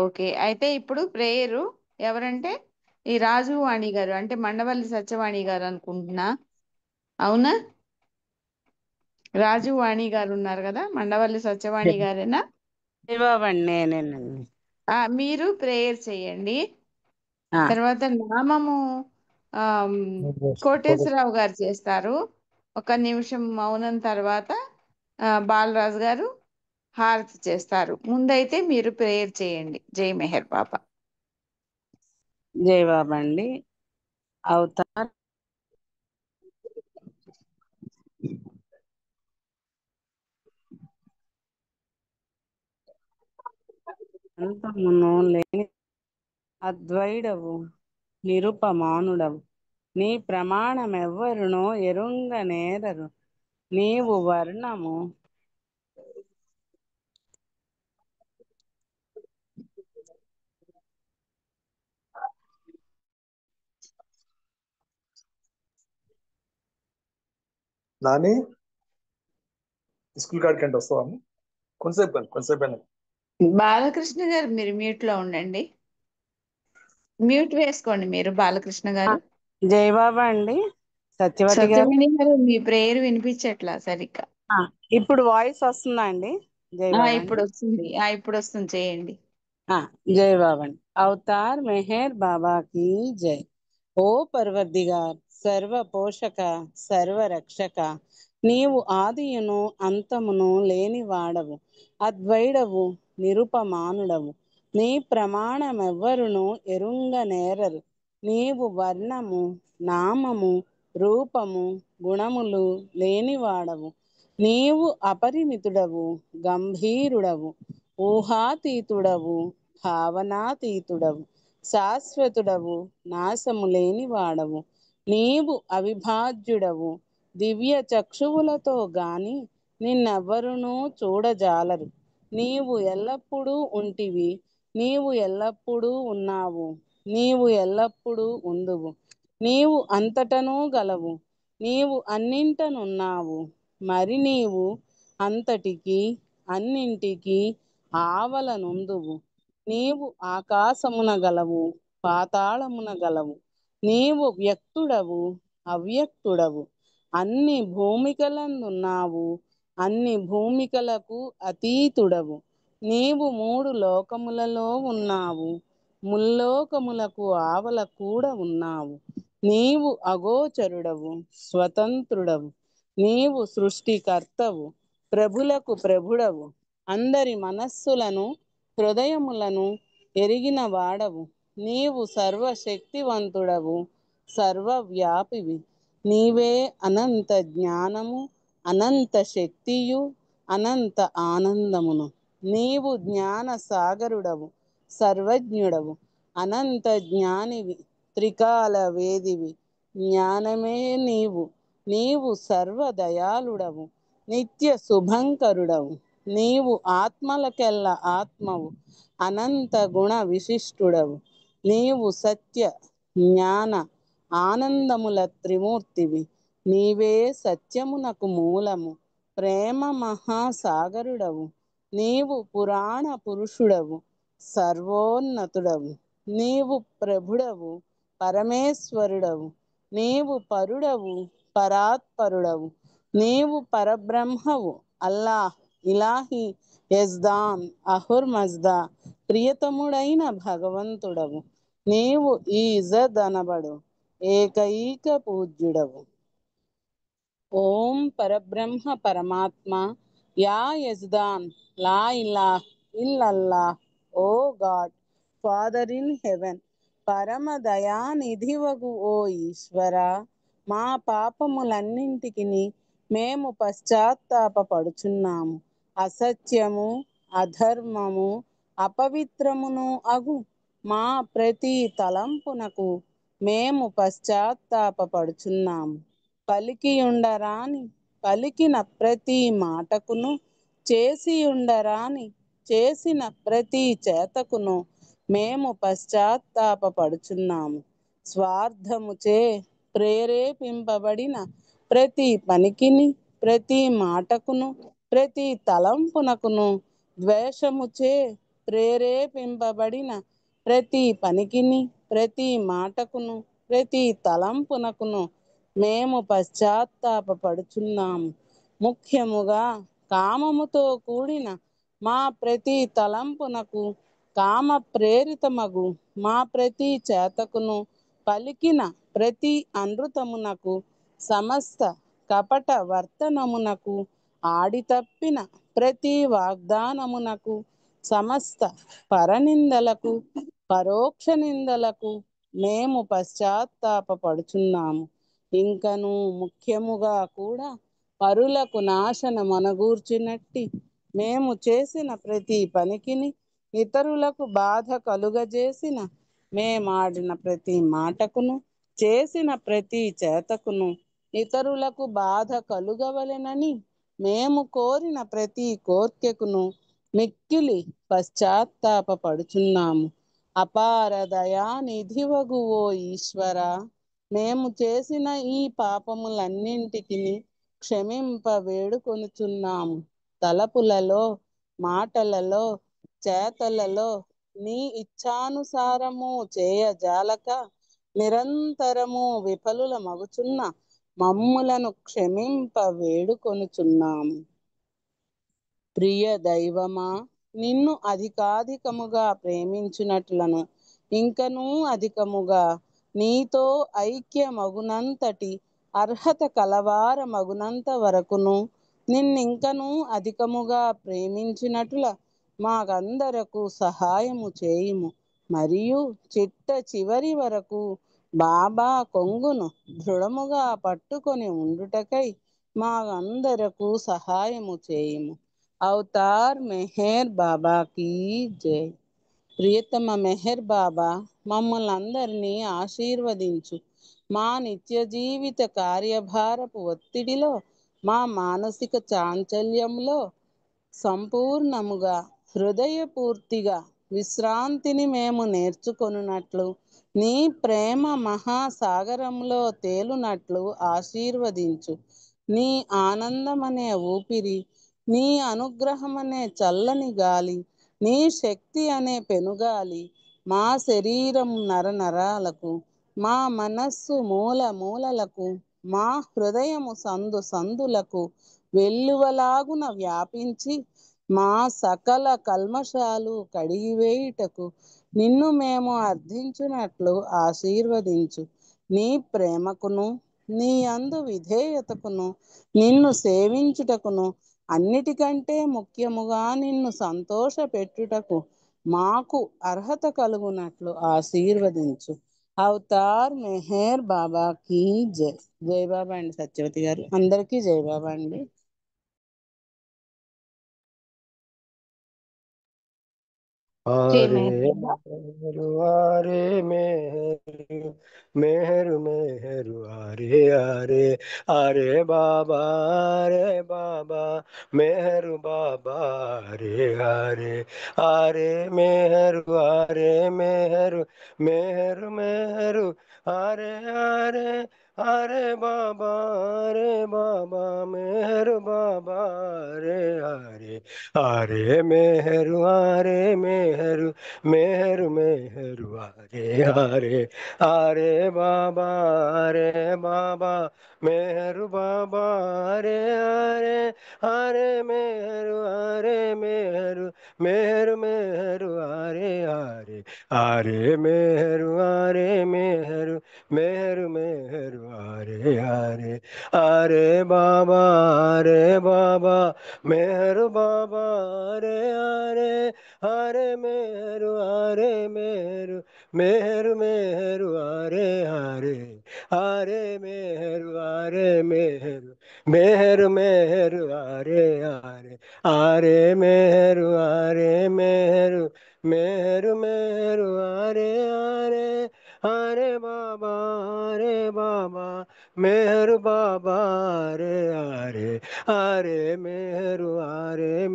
ఓకే. అయితే ఇప్పుడు ప్రేయరు ఎవరంటే ఈ రాజు వాణి గారు, అంటే మండవల్లి సత్యవాణి గారు అనుకుంటున్నా. అవునా? రాజు వాణి గారు ఉన్నారు కదా, మండవల్లి సత్యవాణి గారేనా? మీరు ప్రేయర్ చేయండి. తర్వాత నామము కోటేశ్వరరావు గారు చేస్తారు. 1 నిమిషం మౌనం తర్వాత బాలరాజు గారు హారతి చేస్తారు. ముందైతే మీరు ప్రేయర్ చేయండి. జై మెహర్ బాబా. జై బాబా అండి. అవతార్ అంతమును లేని అద్వైడవు, నిరుపమానుడవు, నీ ప్రమాణమెవ్వరునో ఎరుంగ నేరరు, నీవు వర్ణము నాని స్కూల్ కాడికి అంటే వస్తావా? కొంతసేపు బాలకృష్ణ గారు మీరు మ్యూట్ లో ఉండండి. మ్యూట్ వేసుకోండి మీరు బాలకృష్ణ గారు. జై బాబా అండి. సత్యవతి గారు, సత్యవాణి గారు మీ ప్రేయర్ వినిపించట్లా సరిగ్గా. ఇప్పుడు వాయిస్ వస్తుందా అండి? జై బాబా. ఇప్పుడు వస్తుంది. ఇప్పుడు వస్తుంది, చేయండి. జై బాబా అండి. అవతార్ మెహర్ బాబా की జై. ఓ పర్వదిగార్, సర్వ పోషక, సర్వ రక్షక, నీవు ఆదియును అంతమును లేని వాడవు, అద్వైడవు, నిరుపమానుడవు, నీ ప్రమాణమెవ్వరును ఎరుంగ నేరరు, నీవు వర్ణము, నామము, రూపము, గుణములు లేనివాడవు, నీవు అపరిమితుడవు, గంభీరుడవు, ఊహాతీతుడవు, భావనాతీతుడవు, శాశ్వతుడవు, నాశము లేని వాడవు, నీవు అవిభాజ్యుడవు, దివ్య చక్షువులతో గాని నిన్నెవ్వరునూ చూడజాలరు, నీవు ఎల్లప్పుడూ ఉంటివి, నీవు ఎల్లప్పుడూ ఉన్నావు, నీవు ఎల్లప్పుడూ ఉందువు, నీవు అంతటనూ గలవు, నీవు అన్నింటనున్నావు, మరి నీవు అంతటికి అన్నింటికి ఆవలనుందువు, నీవు ఆకాశమున గలవు, పాతాళమున గలవు, నీవు వ్యక్తుడవు, అవ్యక్తుడవు, అన్ని భూమికలందున్నావు, అన్ని భూమికలకు అతీతుడవు. నీవు 3 లోకములలో ఉన్నావు. ముల్లోకములకు ఆవల కూడా ఉన్నావు. నీవు అగోచరుడవు, స్వతంత్రుడవు. నీవు సృష్టికర్తవు, ప్రభులకు ప్రభుడవు. అందరి మనస్సులను హృదయములను ఎరిగిన వాడవు. నీవు సర్వశక్తివంతుడవు, సర్వవ్యాపివి. నీవే అనంత జ్ఞానము, అనంత శక్తియు, అనంత ఆనందమును. నీవు జ్ఞాన సాగరుడవు, సర్వజ్ఞుడవు, అనంత జ్ఞానివి, త్రికాల వేదివి. జ్ఞానమే నీవు. నీవు సర్వదయాళుడవు, నిత్య శుభంకరుడవు. నీవు ఆత్మలకెల్ల ఆత్మవు, అనంత గుణ విశిష్టుడవు. నీవు సత్య, జ్ఞాన, ఆనందముల త్రిమూర్తివి. నీవే సత్యమునకు మూలము, ప్రేమ మహాసాగరుడవు. నీవు పురాణ పురుషుడవు, సర్వోన్నతుడవు. నీవు ప్రభుడవు, పరమేశ్వరుడవు. నీవు పరుడవు, పరాత్పరుడవు. నీవు పరబ్రహ్మవు, అల్లాహ్, ఇలాహి, యజ్దాన్, అహుర్ మజ్దా, ప్రియతముడైన భగవంతుడవు. నీవు ఈజద్ అనబడు ఏకైక పూజ్యుడవు. ఓం పరబ్రహ్మ పరమాత్మ, యా యజ్దాన్, లా ఇలాహ్ ఇల్లల్లాహ్, O God, Father in heaven, పరమ దయానిధివగు ఓ ఈశ్వర, మా పాపములన్నింటికి మేము పశ్చాత్తాపపడుచున్నాము. అసత్యము, అధర్మము, అపవిత్రమును అగు మా ప్రతి తలంపునకు మేము పశ్చాత్తాపపడుచున్నాము. పలికియుండరాని పలికిన ప్రతి మాటకును, చేసియుండరాని చేసిన ప్రతి చేతకును మేము పశ్చాత్తాపపడుచున్నాము. స్వార్థముచే ప్రేరేపింపబడిన ప్రతి పనికిని, ప్రతి మాటకును, ప్రతి తలంపునకును, ద్వేషముచే ప్రేరేపింపబడిన ప్రతి పనికిని, ప్రతి మాటకును, ప్రతి తలంపునకును మేము పశ్చాత్తాపపడుచున్నాము. ముఖ్యముగా కామముతో కూడిన మా ప్రతి తలంపునకు, కామ ప్రేరితమగు మా ప్రతి చేతకును, పలికిన ప్రతి అనృతమునకు, సమస్త కపట వర్తనమునకు, ఆడితప్పిన ప్రతి వాగ్దానమునకు, సమస్త పరనిందలకు, పరోక్ష నిందలకు మేము పశ్చాత్తాపపడుచున్నాము. ఇంకను ముఖ్యముగా కూడా పరులకు నాశనమనగూర్చినట్టి మేము చేసిన ప్రతి పనికిని, ఇతరులకు బాధ కలుగజేసిన మేమాడిన ప్రతి మాటకును, చేసిన ప్రతి చేతకును, ఇతరులకు బాధ కలుగవలెనని మేము కోరిన ప్రతి కోర్కెకును మిక్కిలి పశ్చాత్తాపపడుచున్నాము. అపార దయానిధివగు ఓ ఈశ్వర, మేము చేసిన ఈ పాపములన్నింటికి క్షమింప వేడుకొనుచున్నాము. తలపులలో, మాటలలో, చేతలలో నీ ఇచ్ఛానుసారము చేయజాలక నిరంతరము విఫలులమగుచున్న మమ్ములను క్షమింప వేడుకొనుచున్నాము. ప్రియ దైవమా, నిన్ను అధికాధికముగా ప్రేమించునట్లను, ఇంకనూ అధికముగా నీతో ఐక్యమగునంతటి అర్హత కలవారమగునంత వరకును, నిన్నింకనూ అధికముగా ప్రేమించినట్ల మాకందరకు సహాయము చేయుము. మరియు చిట్ట చివరి వరకు బాబా కొంగును దృఢముగా పట్టుకొని ఉండుటకై మాకందరకు సహాయము చేయుము. అవతార్ మెహర్ బాబా కీ జై. ప్రియతమ మెహర్ బాబా, మమ్మల్ని అందరినీ ఆశీర్వదించు. మా నిత్య జీవిత కార్యభారపు ఒత్తిడిలో, మా మానసిక చాంచల్యంలో సంపూర్ణముగా, హృదయపూర్తిగా విశ్రాంతిని మేము నేర్చుకొనున్నట్లు, నీ ప్రేమ మహాసాగరంలో తేలునట్లు ఆశీర్వదించు. నీ ఆనందమనే ఊపిరి, నీ అనుగ్రహమనే చల్లని గాలి, నీ శక్తి అనే పెనుగాలి మా శరీరం నరనరాలకు, మా మనస్సు మూల మూలలకు, మా హృదయము సందు సందులకు వెల్లువలాగున వ్యాపించి మా సకల కల్మషాలు కడిగివేయుటకు నిన్ను మేము అర్థించున్నట్లు ఆశీర్వదించు. నీ ప్రేమకును నీ అందు విధేయతకును నిన్ను సేవించుటకును అన్నిటికంటే ముఖ్యముగా నిన్ను సంతోష పెట్టుటకు మాకు అర్హత కలుగునట్లు ఆశీర్వదించు. అవతార్ మెహర్ బాబా की జై. జై బాబా అండి సత్యవతి గారు. అందరికీ జై బాబా అండి. జై हरे మెహర్ బాబా. मेहरु हरे मेहरु मेहरु मेहरु हरे हरे हरे बाबा मेहरु बाबा हरे हरे हरे मेहरु मेहरु मेहरु मेहरु हरे हरे हरे बाबा मेहरु बाबा हरे हरे हरे मेहरु मेहरु मेहरु मेहरु हरे हरे हरे बाबा मेहरु बाबा हरे हरे हरे मेहरु मेहरु मेहरु मेहरु हरे हरे हरे मेहरु मेहरु मेहरु मेहरु हरे हरे हरे बाबा मेहरु बाबा हरे हरे हरे मेहरु मेहरु मेहरु मेहरु हरे हरे हरे मेहरु मेहरु मेहरु मेहरु हरे हरे हरे मेहरु मेहरु मेहरु मेहरु हरे हरे हरे बाबा मेहरु बाबा हरे हरे हरे मेहरु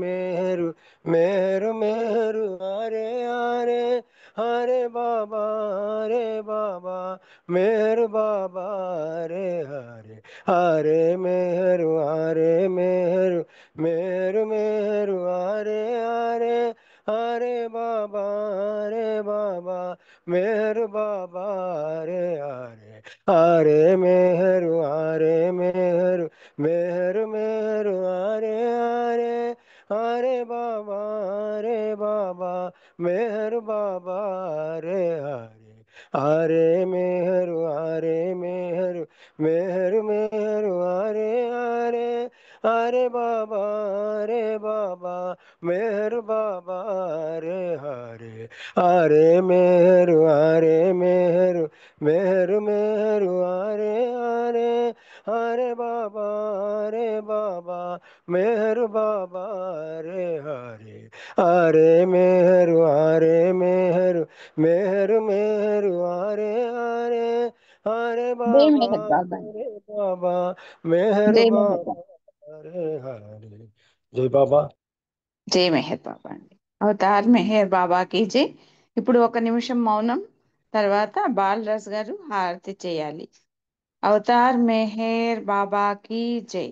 मेहरु मेहरु मेहरु हरे हरे हरे बाबा मेहरु बाबा हरे हरे हरे मेहरु मेहरु मेहरु मेहरु हरे हरे हरे बाबा मेहरु बाबा हरे हरे हरे मेहरु मेहरु मेहरु मेहरु हरे हरे हरे बाबा मेहरु बाबा हरे हरे हरे मेहरु मेहरु मेहरु मेहरु हरे हरे हरे बाबा मेहरु बाबा हरे हरे हरे मेहरु मेहरु मेहरु मेहरु हरे हरे हरे बाबा मेहरु बाबा हरे हरे हरे मेहरु मेहरु मेहरु मेहरु हरे हरे हरे जय बाबा मेहर बाबा। मेहरु जय मेहर बाबा बाबा। हरे हरे जय बाबा జై మెహర్ బాబా అండి. అవతార్ మెహర్ బాబాకి జై. ఇప్పుడు ఒక నిమిషం మౌనం, తర్వాత బాలరాజ్ గారు హారతి చేయాలి. అవతార్ మెహర్ బాబాకి జై.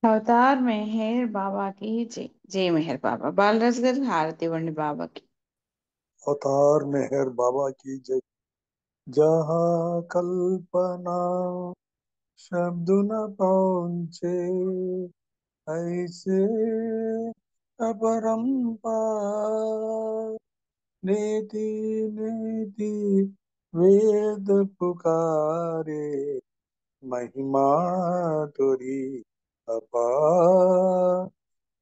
అవతార్ మెహర్ బాబాకి జై. జై మెహర్ బాబా. బాలరాజ్ గారు హారతి ఇవ్వండి బాబాకి. अवतार मेहर बाबा की जय जहाँ कल्पना शब्द न पहुँचे ऐसे अपरंपार नीति नीति वेद पुकारे महिमा तुरी अपार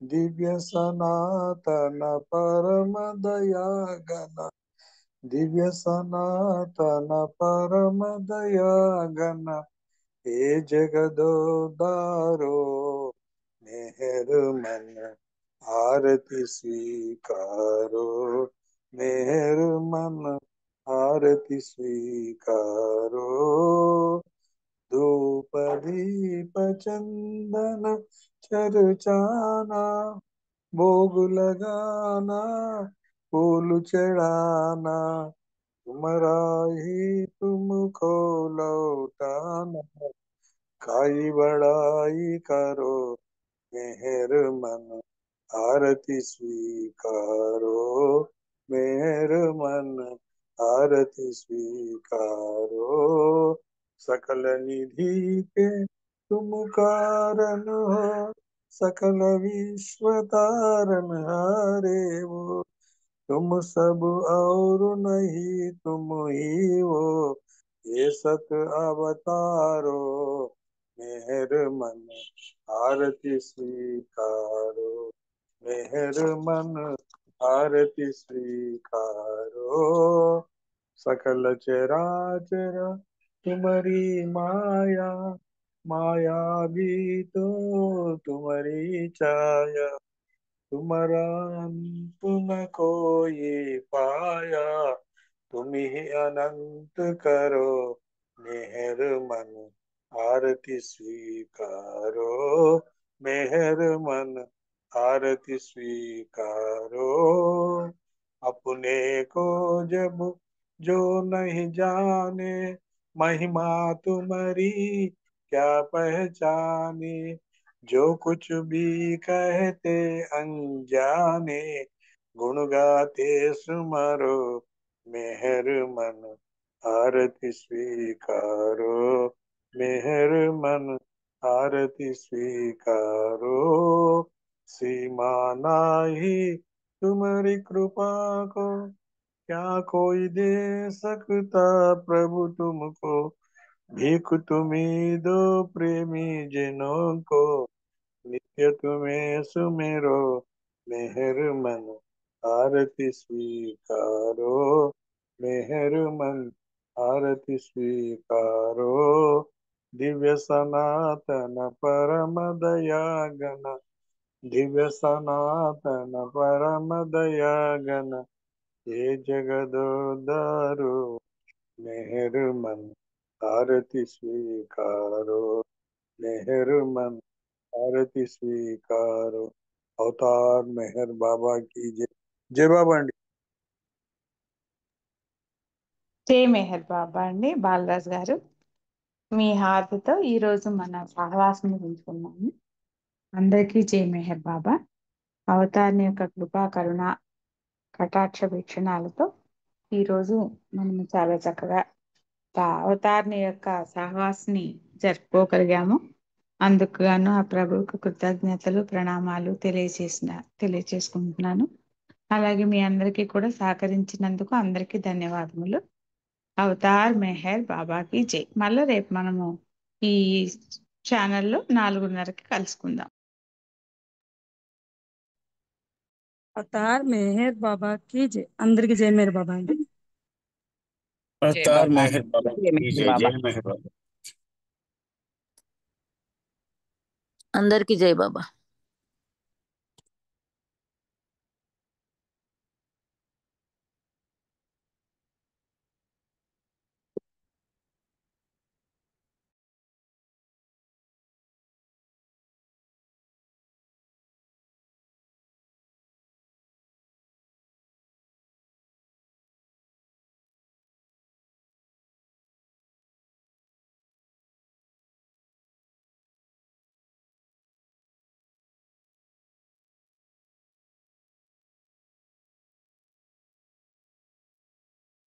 दिव्य सनातन परम दयागन दिव्य सनातन परम दयागन हे जगदोदारो मेहर मन आरती स्वीकारो मेहर मन आरती स्वीकारो धूप दीप चंदन चर्चाना भोग लगाना फूल चढ़ाना तुम्हारा ही तुमको लौटाना काई बड़ाई करो मेहर मन आरती स्वीकारो मेहर मन आरती स्वीकारो सकल निधि के तुम कारण हो सकल विश्व तारण हारे वो तुम सब और नहीं तुम ही हो ये सत अवतारो मेहर मन आरती स्वीकारो मेहर मन आरती स्वीकारो सकल चराचर तुम्हारी माया माया भी तो तुम्हारी छाया तुम्हारा अंत न कोई पाया तुम ही अनंत करो मेहर मन आरती स्वीकारो मेहर मन आरती स्वीकारो अपने को जब जो नहीं जाने महिमा तुम्हारी क्या पहचाने जो कुछ भी कहते अनजाने गुण गाते सुमरो मेहर मन आरती स्वीकारो मेहर मन आरती स्वीकारो सीमा नाही तुम्हारी कृपा को क्या कोई दे सकता प्रभु तुमको भीख तुम्ही दो प्रेमी जिनों को नित्य तुम्हें सुमेरो मेहर मन आरती स्वीकारो मेहर मन आरती स्वीकारो दिव्य सनातन परम दयागन दिव्य सनातन परम दयागन हे जगदोदारो मेहर मन आरती स्वीकारो मेहर मन आरती स्वीकारो अवतार मेहर बाबा की जय जय बाबा अंडी జై మెహర్ బాబా అండి బాలరాజు గారు మీ హారతితో ఈ రోజు మన సహవాసం గురించుకున్నాము. అందరికీ జై మెహర్ బాబా. అవతారిని యొక్క కృపా కరుణ కటాక్ష వీక్షణాలతో ఈ రోజు మనము చాలా చక్కగా అవతారిని యొక్క సహవాసిని జరుపుకోగలిగాము. అందుకు గాను ఆ ప్రభువుకు కృతజ్ఞతలు ప్రణామాలు తెలియచేసుకుంటున్నాను. అలాగే మీ అందరికీ కూడా సహకరించినందుకు అందరికీ ధన్యవాదములు. అవతార్ మెహర్ బాబాకి జై. మళ్ళీ రేపు మనము ఈ ఛానల్లో 4:30కి కలుసుకుందాం. अवतार मेहर बाबा की जय अंदर की जय मेहर बाबा अंडी जय अवतार बाबा मेहर बाबा जय की मेहर जय बाबा जय मेहर बाबा అందరికీ జై బాబా.